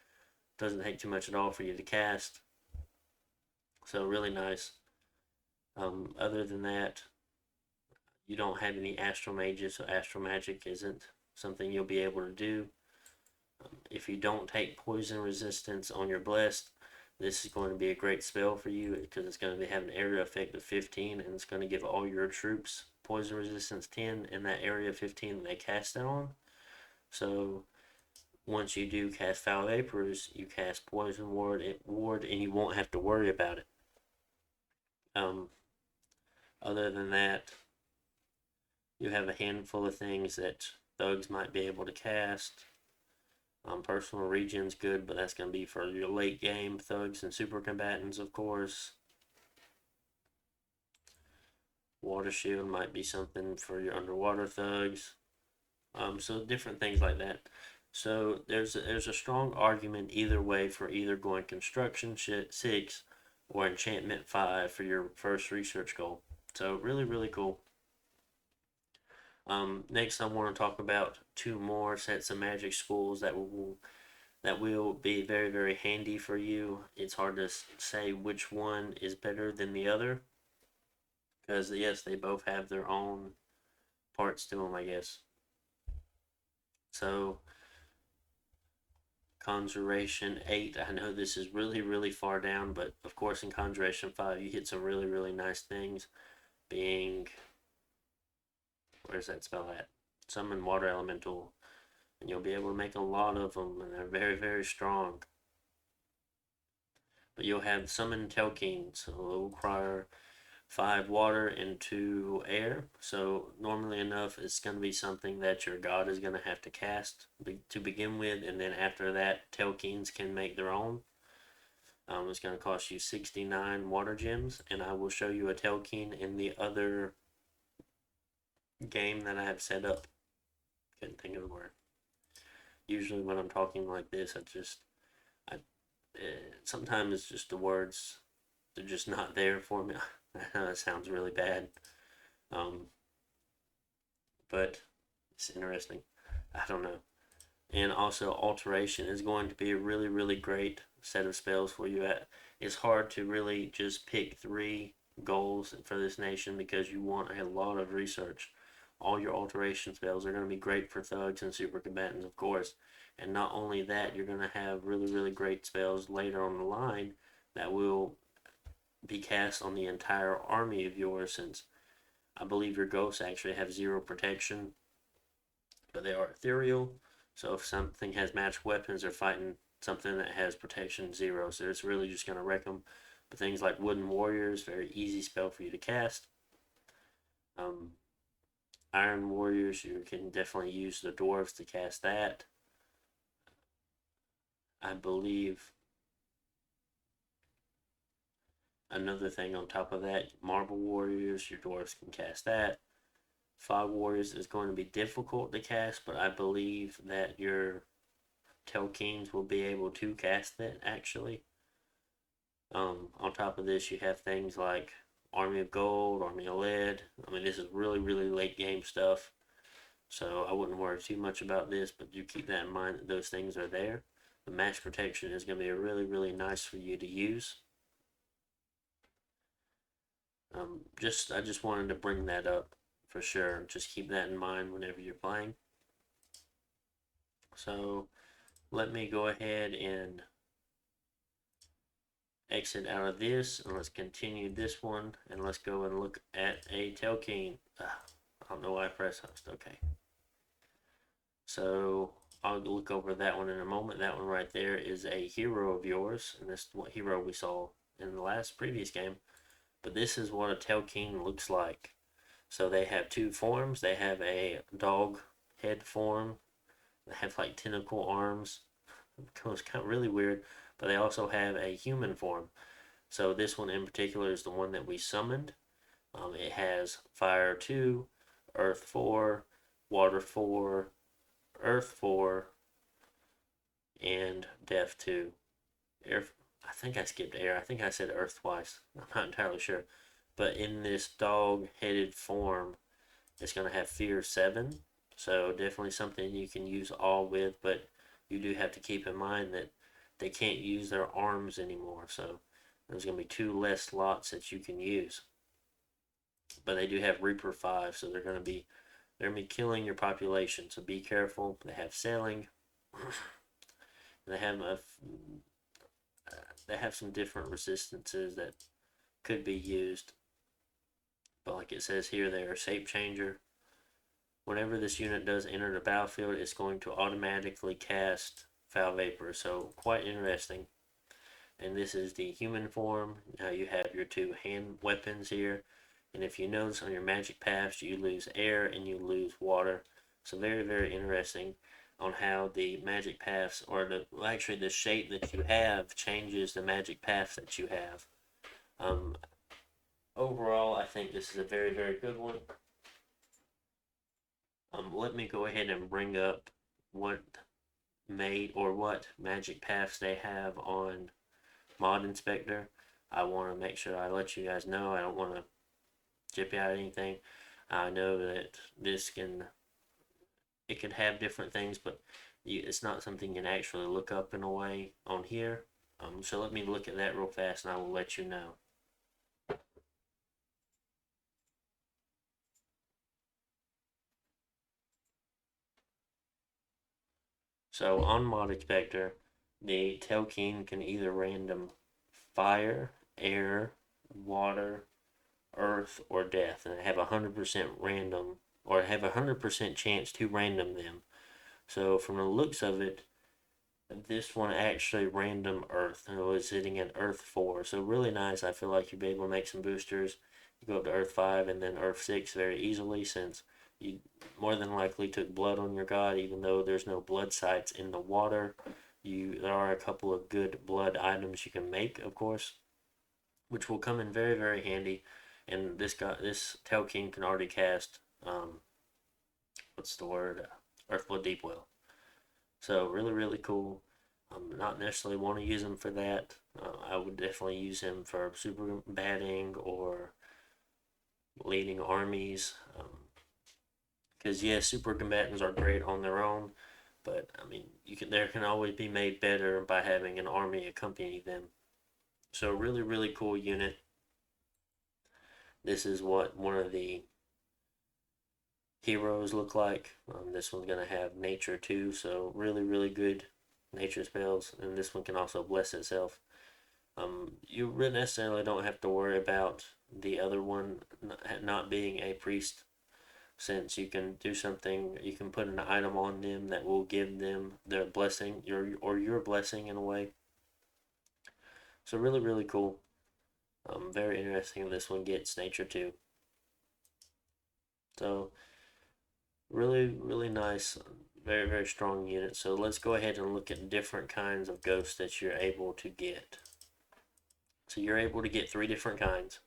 Doesn't take too much at all for you to cast. So really nice. Other than that, you don't have any astral mages, so astral magic isn't something you'll be able to do. If you don't take poison resistance on your blessed, this is going to be a great spell for you because it's going to have an area effect of 15, and it's going to give all your troops poison resistance 10 in that area 15 that they cast it on. So once you do cast foul vapors, you cast poison ward, and you won't have to worry about it. Other than that, you have a handful of things that thugs might be able to cast. Personal region's good, but that's going to be for your late game thugs and super combatants, of course. Water shield might be something for your underwater thugs. So different things like that. So there's a strong argument either way for either going construction 6 or enchantment 5 for your first research goal. So really, really cool. Next, I want to talk about 2 more sets of magic schools that will be very, very handy for you. It's hard to say which one is better than the other, because yes, they both have their own parts to them, I guess. So, Conjuration 8, I know this is really, really far down, but of course in Conjuration 5 you hit some really, really nice things, being, where's that spell at? Summon Water Elemental, and you'll be able to make a lot of them, and they're very, very strong. But you'll have Summon Telkeen, so it'll require 5 water and 2 air. So normally enough, it's going to be something that your god is going to have to cast to begin with, and then after that, Telkeens can make their own. It's going to cost you 69 water gems, and I will show you a Telkeen in the other game that I have set up. Couldn't think of the word. Usually when I'm talking like this, sometimes it's just the words, they're just not there for me. That sounds really bad. But it's interesting. I don't know. And also, Alteration is going to be a really, really great set of spells for you. It's hard to really just pick 3 goals for this nation because you want a lot of research. All your Alteration spells are going to be great for thugs and super combatants, of course. And not only that, you're going to have really, really great spells later on the line that will be cast on the entire army of yours, since I believe your ghosts actually have 0 protection, but they are ethereal. So if something has magic weapons, they're fighting something that has protection 0. So it's really just going to wreck them. But things like Wooden Warriors, very easy spell for you to cast. Iron Warriors, you can definitely use the dwarves to cast that. I believe another thing on top of that, Marble Warriors, your dwarves can cast that. Fog Warriors is going to be difficult to cast, but I believe that your Telkeens will be able to cast it actually. On top of this, you have things like Army of Gold, Army of Lead. I mean, this is really, really late game stuff. So I wouldn't worry too much about this, but do keep that in mind that those things are there. The max protection is going to be really, really nice for you to use. I just wanted to bring that up for sure. Just keep that in mind whenever you're playing. So let me go ahead and exit out of this, and let's continue this one, and let's go and look at a Telkeen. I don't know why I pressed host. Okay. So I'll look over that one in a moment. That one right there is a hero of yours, and this is what hero we saw in the previous game. But this is what a Telkeen looks like. So they have two forms. They have a dog head form. They have like tentacle arms. It's kind of really weird. But they also have a human form. So this one in particular is the one that we summoned. It has Fire 2, Earth 4, Water 4, Earth 4, and Death 2. Air, I think I skipped air. I think I said Earth twice. I'm not entirely sure. But in this dog-headed form, it's going to have Fear 7. So definitely something you can use all with, but you do have to keep in mind that they can't use their arms anymore. So there's going to be 2 less slots that you can use. But they do have Reaper 5, so they're going to be killing your population. So be careful. They have sailing. they have some different resistances that could be used. But like it says here, they are shape changer. Whenever this unit does enter the battlefield, it's going to automatically cast Foul Vapor. So quite interesting. And this is the human form. Now you have your 2 hand weapons here. And if you notice on your magic paths, you lose air and you lose water. So very, very interesting on how the magic paths, or actually the shape that you have changes the magic paths that you have. Overall, I think this is a very, very good one. Let me go ahead and bring up what magic paths they have on Mod Inspector. I want to make sure I let you guys know. I don't want to jip out anything. I know that it can have different things, but it's not something you can actually look up in a way on here. So let me look at that real fast, and I will let you know. So on Mod Inspector, the Telkeen can either random fire, air, water, earth, or death, and have 100% random, or have 100% chance to random them. So from the looks of it, this one actually random earth, and it was sitting at earth 4. So really nice. I feel like you'll be able to make some boosters. You go up to earth 5 and then earth 6 very easily, since you more than likely took blood on your god, even though there's no blood sites in the water. There are a couple of good blood items you can make, of course, which will come in very, very handy. And this Telkeen can already cast Earthblood Deepwell. So really, really cool. Not necessarily want to use him for that. I would definitely use him for super batting or leading armies. Because yes, super combatants are great on their own, but I mean, there can always be made better by having an army accompany them. So really, really cool unit. This is what one of the heroes look like. This one's going to have nature too, so really, really good nature spells. And this one can also bless itself. You really necessarily don't have to worry about the other one not being a priest, since you can do something. You can put an item on them that will give them their blessing, your blessing in a way. So really, really cool. Very interesting. This one gets nature too. So really, really nice. Very, very strong unit. So let's go ahead and look at different kinds of ghosts that you're able to get. So you're able to get 3 different kinds.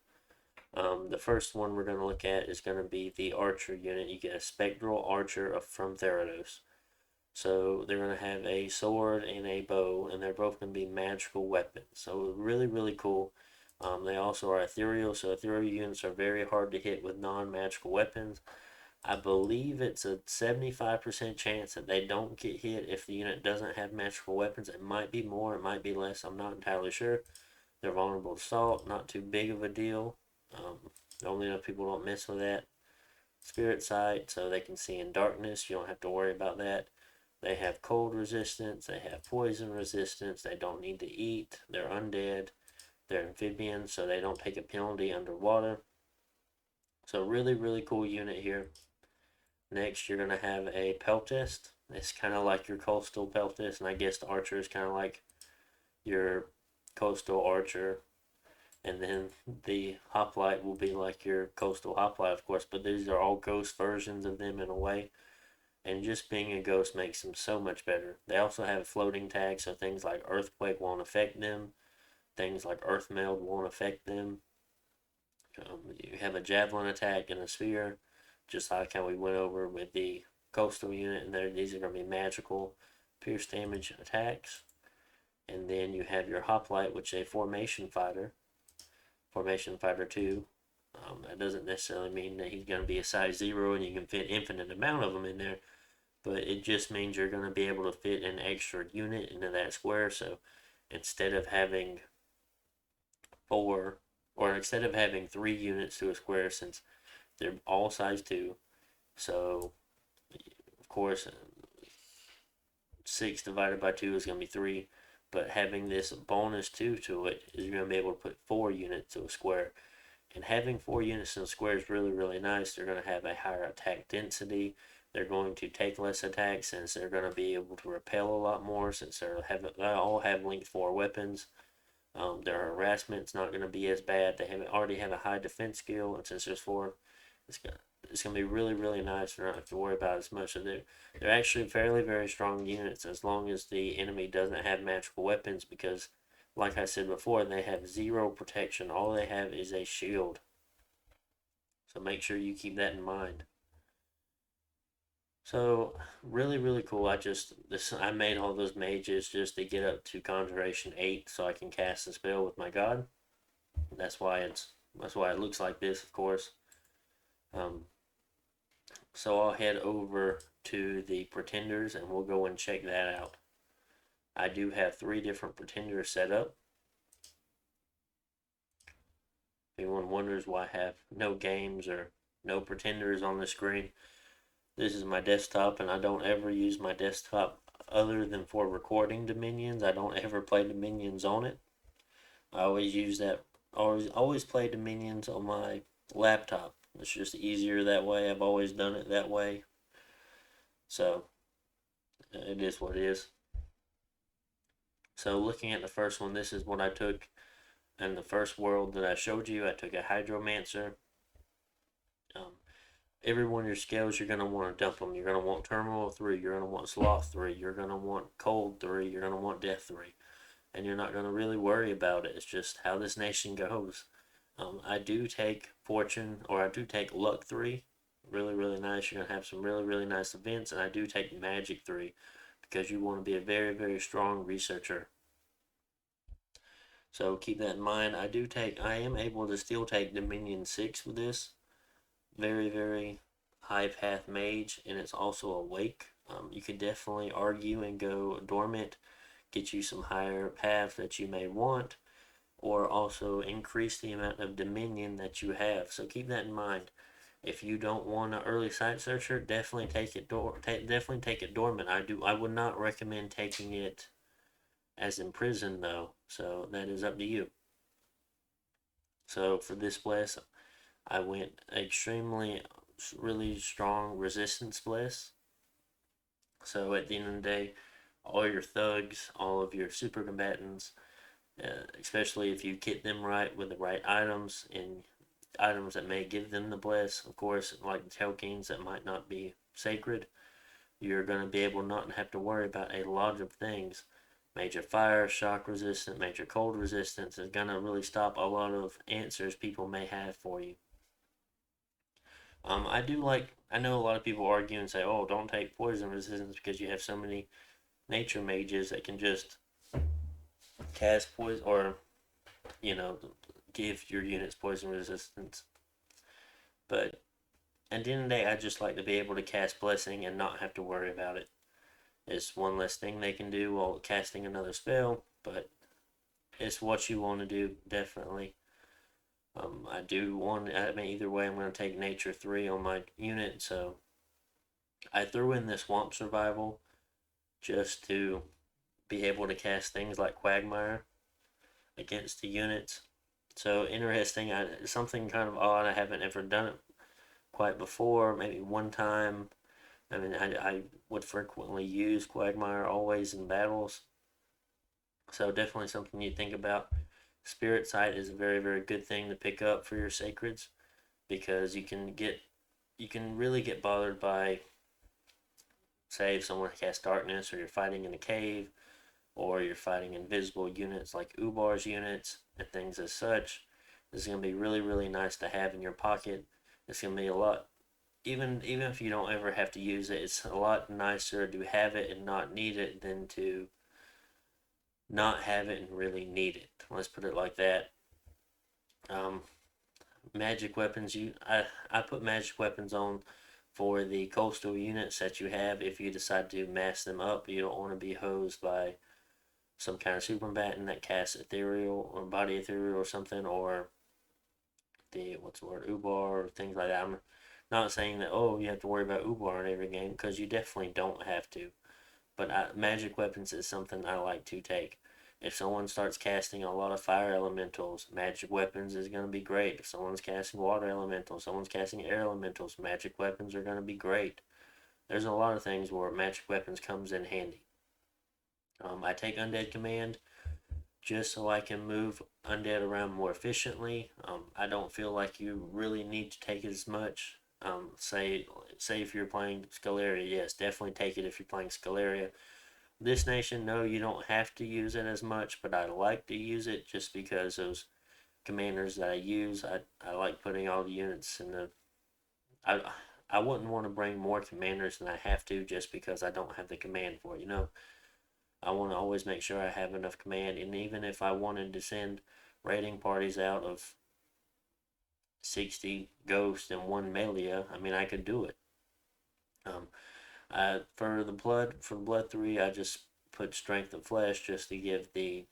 The first one we're going to look at is going to be the Archer unit. You get a Spectral Archer from Therodos. So they're going to have a sword and a bow, and they're both going to be magical weapons. So really, really cool. They also are ethereal, so ethereal units are very hard to hit with non-magical weapons. I believe it's a 75% chance that they don't get hit if the unit doesn't have magical weapons. It might be more, it might be less, I'm not entirely sure. They're vulnerable to salt, not too big of a deal. Only enough people don't mess with that. Spirit sight, so they can see in darkness. You don't have to worry about that. They have cold resistance. They have poison resistance. They don't need to eat. They're undead. They're amphibians, so they don't take a penalty underwater. So really, really cool unit here. Next, you're going to have a Peltist. It's kind of like your coastal Peltist, and I guess the Archer is kind of like your coastal Archer. And then the Hoplite will be like your coastal Hoplite, of course, but these are all ghost versions of them in a way. And just being a ghost makes them so much better. They also have floating tags, so things like Earthquake won't affect them. Things like Earth Meld won't affect them. You have a Javelin attack and a Sphere, just like how we went over with the coastal unit, and these are going to be magical pierce damage attacks. And then you have your Hoplite, which is a Formation Fighter. Formation Fighter 2. That doesn't necessarily mean that he's going to be a size 0 and you can fit infinite amount of them in there, but it just means you're going to be able to fit an extra unit into that square. So instead of having 3 units to a square, since they're all size 2, so of course 6 divided by 2 is going to be 3, but having this bonus 2 to it is you're going to be able to put 4 units to a square. And having 4 units in a square is really, really nice. They're going to have a higher attack density. They're going to take less attacks since they're going to be able to repel a lot more, since they all have length 4 weapons. Their harassment's not going to be as bad. They already have a high defense skill, and since there's 4, it's going to be really, really nice. You don't have to worry about it as much. So they're actually fairly, very strong units as long as the enemy doesn't have magical weapons, because like I said before, they have 0 protection. All they have is a shield. So make sure you keep that in mind. So really, really cool. I made all those mages just to get up to Conjuration 8 so I can cast the spell with my god. That's why it looks like this, of course. So I'll head over to the Pretenders and we'll go and check that out. I do have 3 different Pretenders set up. If anyone wonders why I have no games or no Pretenders on the screen, this is my desktop, and I don't ever use my desktop other than for recording Dominions. I don't ever play Dominions on it. I always play Dominions on my laptop. It's just easier that way. I've always done it that way. So it is what it is. So looking at the first one, this is what I took in the first world that I showed you. I took a Hydromancer. Every one of your scales, you're going to want to dump them. You're going to want Turmoil 3. You're going to want Sloth 3. You're going to want Cold 3. You're going to want Death 3. And you're not going to really worry about it. It's just how this nation goes. I do take Fortune, or I do take Luck 3. Really, really nice. You're going to have some really, really nice events. And I do take Magic 3, because you want to be a very, very strong researcher. So keep that in mind. I am able to still take Dominion 6 with this. Very, very high path mage, and it's also awake. You could definitely argue and go dormant, get you some higher path that you may want, or also increase the amount of dominion that you have. So keep that in mind. If you don't want an early sight searcher, definitely take it dormant. I would not recommend taking it as imprisoned though. So that is up to you. So for this bless, I went extremely, really strong resistance bless. So at the end of the day, all your thugs, all of your super combatants, especially if you kit them right with the right items and items that may give them the bless, of course, like the tail kings that might not be sacred, you're going to be able not to have to worry about a lot of things. Major fire, shock resistant, major cold resistance is going to really stop a lot of answers people may have for you. I know a lot of people argue and say, oh, don't take poison resistance because you have so many nature mages that can just cast poison or, you know, give your units poison resistance. But at the end of the day, I just like to be able to cast Blessing and not have to worry about it. It's one less thing they can do while casting another spell, but it's what you want to do, definitely. Either way, I'm going to take Nature 3 on my unit, so I threw in this Swamp Survival just to be able to cast things like Quagmire against the units. So interesting, something kind of odd. I haven't ever done it quite before, maybe one time. I mean, I would frequently use Quagmire always in battles. So definitely something you think about. Spirit Sight is a very, very good thing to pick up for your sacreds because you can really get bothered by, say, if someone casts darkness or you're fighting in a cave or you're fighting invisible units like Ubar's units and things as such. This is going to be really, really nice to have in your pocket. It's going to be a lot, even if you don't ever have to use it, it's a lot nicer to have it and not need it than to not have it and really need it. Let's put it like that. Um, magic weapons, I put magic weapons on for the coastal units that you have. If you decide to mass them up, you don't want to be hosed by some kind of super combatant that casts ethereal or body ethereal or something, or the what's the word, Ubar or things like that. I'm not saying that you have to worry about Ubar in every game because you definitely don't have to. But magic weapons is something I like to take. If someone starts casting a lot of fire elementals, magic weapons is going to be great. If someone's casting water elementals, someone's casting air elementals, magic weapons are going to be great. There's a lot of things where magic weapons comes in handy. I take Undead Command just so I can move undead around more efficiently. I don't feel like you really need to take as much. Say if you're playing Scaleria, yes, definitely take it if you're playing Scaleria. This nation, no, you don't have to use it as much, but I like to use it just because those commanders that I use, I like putting all the units in the. I I wouldn't want to bring more commanders than I have to just because I don't have the command for it. I want to always make sure I have enough command, and even if I wanted to send raiding parties out of 60 ghosts and one melee, I mean I could do it. Um, for the blood 3, I just put strength of flesh just to give the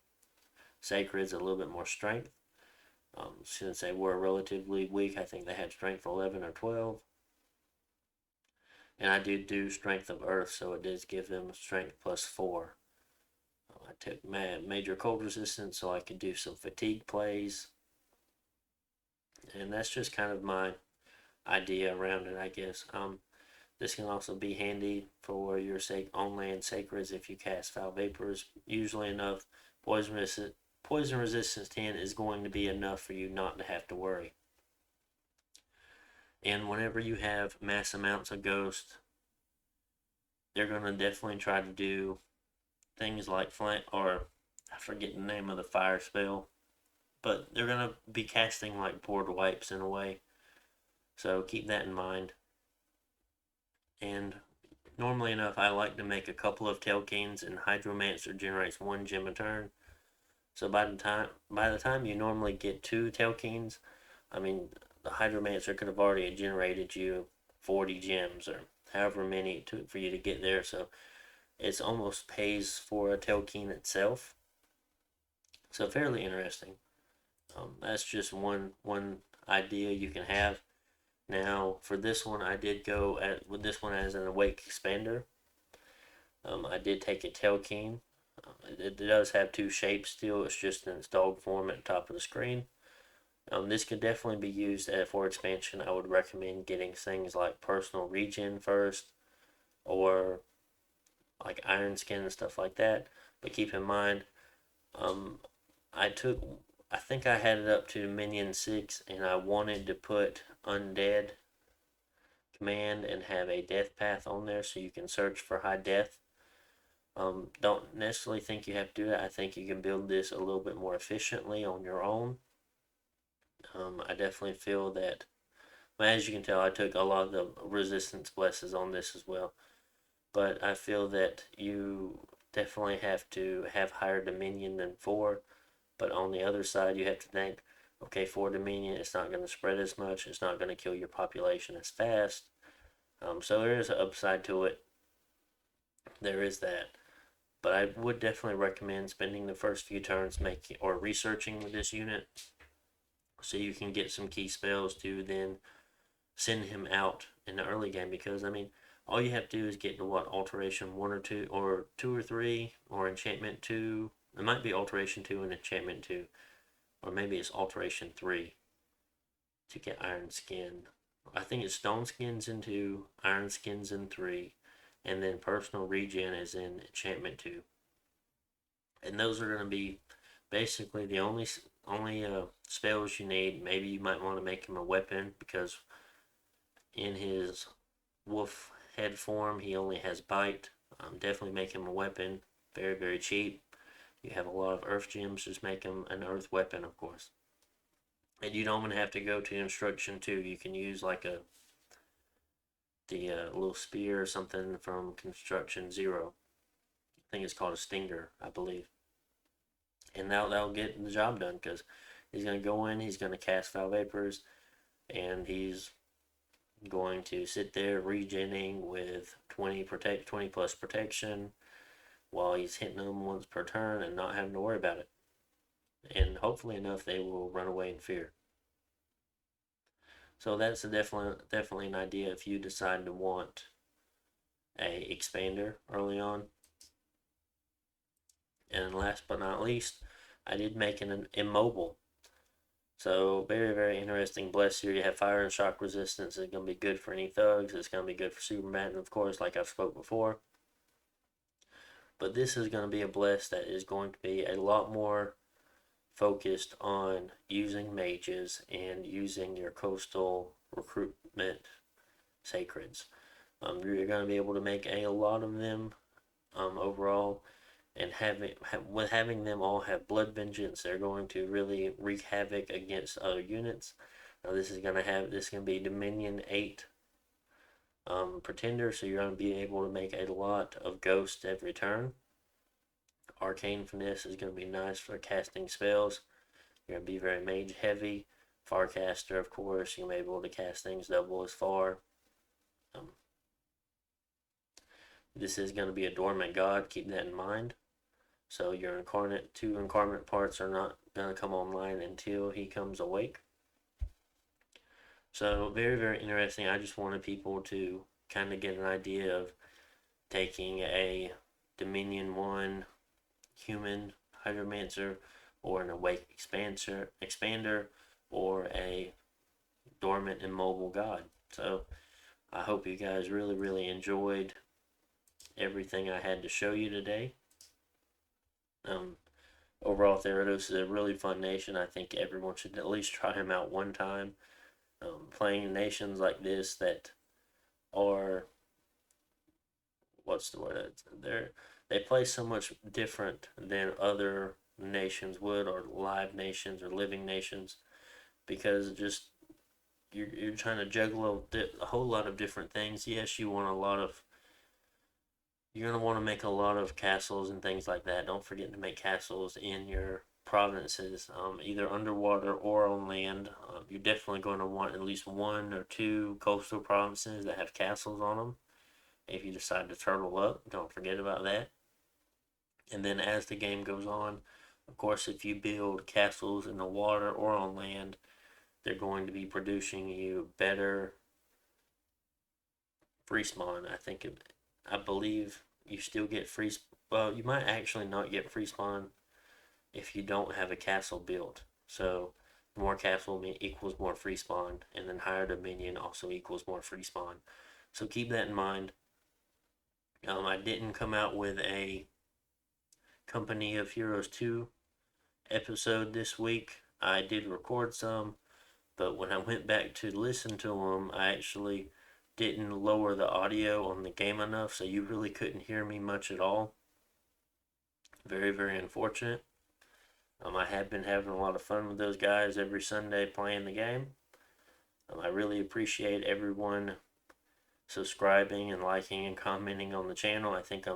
sacreds a little bit more strength. Since they were relatively weak, I think they had strength 11 or 12. And I did do strength of earth, so it does give them strength +4. I took major cold resistance so I could do some fatigue plays. And that's just kind of my idea around it, I guess. This can also be handy for your on-land sacreds if you cast foul vapors. Usually enough, poison resistance 10 is going to be enough for you not to have to worry. And whenever you have mass amounts of ghosts, they're going to definitely try to do things like I forget the name of the fire spell, but they're going to be casting like board wipes in a way. So keep that in mind. And normally enough, I like to make a couple of Tailkeens, and Hydromancer generates 1 gem a turn. So by the time you normally get 2 Tailkeens, I mean the Hydromancer could have already generated you 40 gems or however many for you to get there. So it almost pays for a Tailkeen itself. So fairly interesting. That's just one idea you can have. Now for this one, I did go with this one as an Awake Expander. I did take a Tailkeen. It does have 2 shapes still. It's just in its dog form at the top of the screen. This could definitely be used for expansion. I would recommend getting things like personal regen first, or like Iron Skin and stuff like that. But keep in mind, I think I had it up to Minion 6, and I wanted to put Undead command and have a death path on there so you can search for high death. Don't necessarily think you have to do that. I think you can build this a little bit more efficiently on your own. I definitely feel that, well, as you can tell, I took a lot of the resistance blesses on this as well. But I feel that you definitely have to have higher dominion than 4. But on the other side, you have to think, okay, 4 dominion, it's not going to spread as much. It's not going to kill your population as fast. So there is an upside to it. There is that. But I would definitely recommend spending the first few turns making or researching with this unit so you can get some key spells to then send him out in the early game. Because I mean, all you have to do is get to what, alteration 1 or 2 or 2 or 3 or enchantment 2. It might be alteration 2 and enchantment 2, or maybe it's alteration 3 to get iron skin. I think it's stone skins in 2, iron skins in 3, and then personal regen is in enchantment 2. And those are going to be basically the only spells you need. Maybe you might want to make him a weapon because in his wolf head form he only has bite. Definitely make him a weapon. Very, very cheap. You have a lot of earth gems, just make him an earth weapon, of course. And you don't even have to go to instruction 2. You can use like the little spear or something from construction 0. I think it's called a stinger, I believe. And that'll get the job done because he's going to go in, he's going to cast Foul Vapors, and he's going to sit there regenning with 20 plus protection while he's hitting them once per turn and not having to worry about it. And hopefully enough, they will run away in fear. So that's definitely an idea if you decide to want a expander early on. And last but not least, I did make an Immobile. So very, very interesting bless here. You have fire and shock resistance. It's going to be good for any thugs. It's going to be good for Superman, of course, like I've spoke before. But this is going to be a bless that is going to be a lot more focused on using mages and using your coastal recruitment sacreds. You're going to be able to make a lot of them overall, and having them all have blood vengeance, they're going to really wreak havoc against other units. Now this is going to be Dominion 8 Pretender, so you're going to be able to make a lot of ghosts every turn. Arcane Finesse is going to be nice for casting spells. You're going to be very mage heavy. Farcaster, of course, you're going to be able to cast things double as far. This is going to be a dormant god, keep that in mind. So your two incarnate parts are not going to come online until he comes awake. So very, very interesting. I just wanted people to kind of get an idea of taking a Dominion 1 human Hydromancer or an awake expander or a dormant immobile god. So I hope you guys really, really enjoyed everything I had to show you today. Overall, Therodos is a really fun nation. I think everyone should at least try him out one time. Playing nations like this that are, what's the word? They play so much different than other nations would, or live nations or living nations, because just you're trying to juggle a whole lot of different things. Yes, you're gonna want to make a lot of castles and things like that. Don't forget to make castles in your provinces, either underwater or on land. You're definitely going to want at least 1 or 2 coastal provinces that have castles on them. If you decide to turtle up, don't forget about that. And then as the game goes on, of course, if you build castles in the water or on land, they're going to be producing you better free spawn. I believe you still get free. Well, you might actually not get free spawn if you don't have a castle built. So more castle equals more free spawn, and then higher dominion also equals more free spawn. So keep that in mind. I didn't come out with a Company of Heroes 2 episode this week. I did record some, but when I went back to listen to them, I actually didn't lower the audio on the game enough, so you really couldn't hear me much at all. Very, very unfortunate. I have been having a lot of fun with those guys every Sunday playing the game. I really appreciate everyone subscribing and liking and commenting on the channel. I think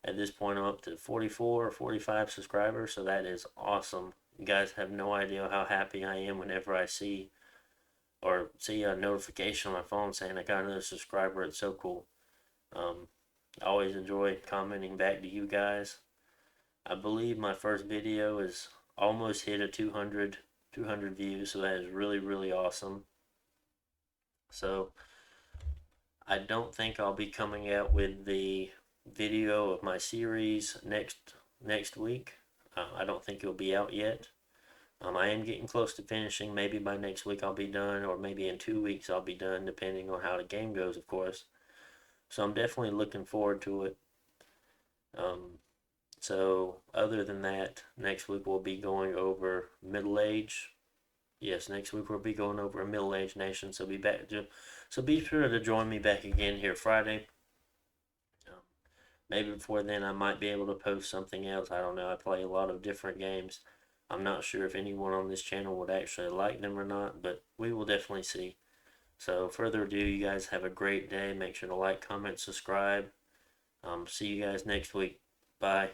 at this point I'm up to 44 or 45 subscribers, so that is awesome. You guys have no idea how happy I am whenever I see a notification on my phone saying I got another subscriber. It's so cool. I always enjoy commenting back to you guys. I believe my first video is almost hit a 200 views, so that is really, really awesome. So I don't think I'll be coming out with the video of my series next week. I don't think it'll be out yet. I am getting close to finishing. Maybe by next week I'll be done, or maybe in 2 weeks I'll be done, depending on how the game goes, of course. So I'm definitely looking forward to it. So other than that, next week we'll be going over middle age. Yes, next week we'll be going over a middle-aged nation. So be sure to join me back again here Friday. Maybe before then I might be able to post something else. I don't know. I play a lot of different games. I'm not sure if anyone on this channel would actually like them or not, but we will definitely see. So further ado, you guys have a great day. Make sure to like, comment, subscribe. See you guys next week. Bye.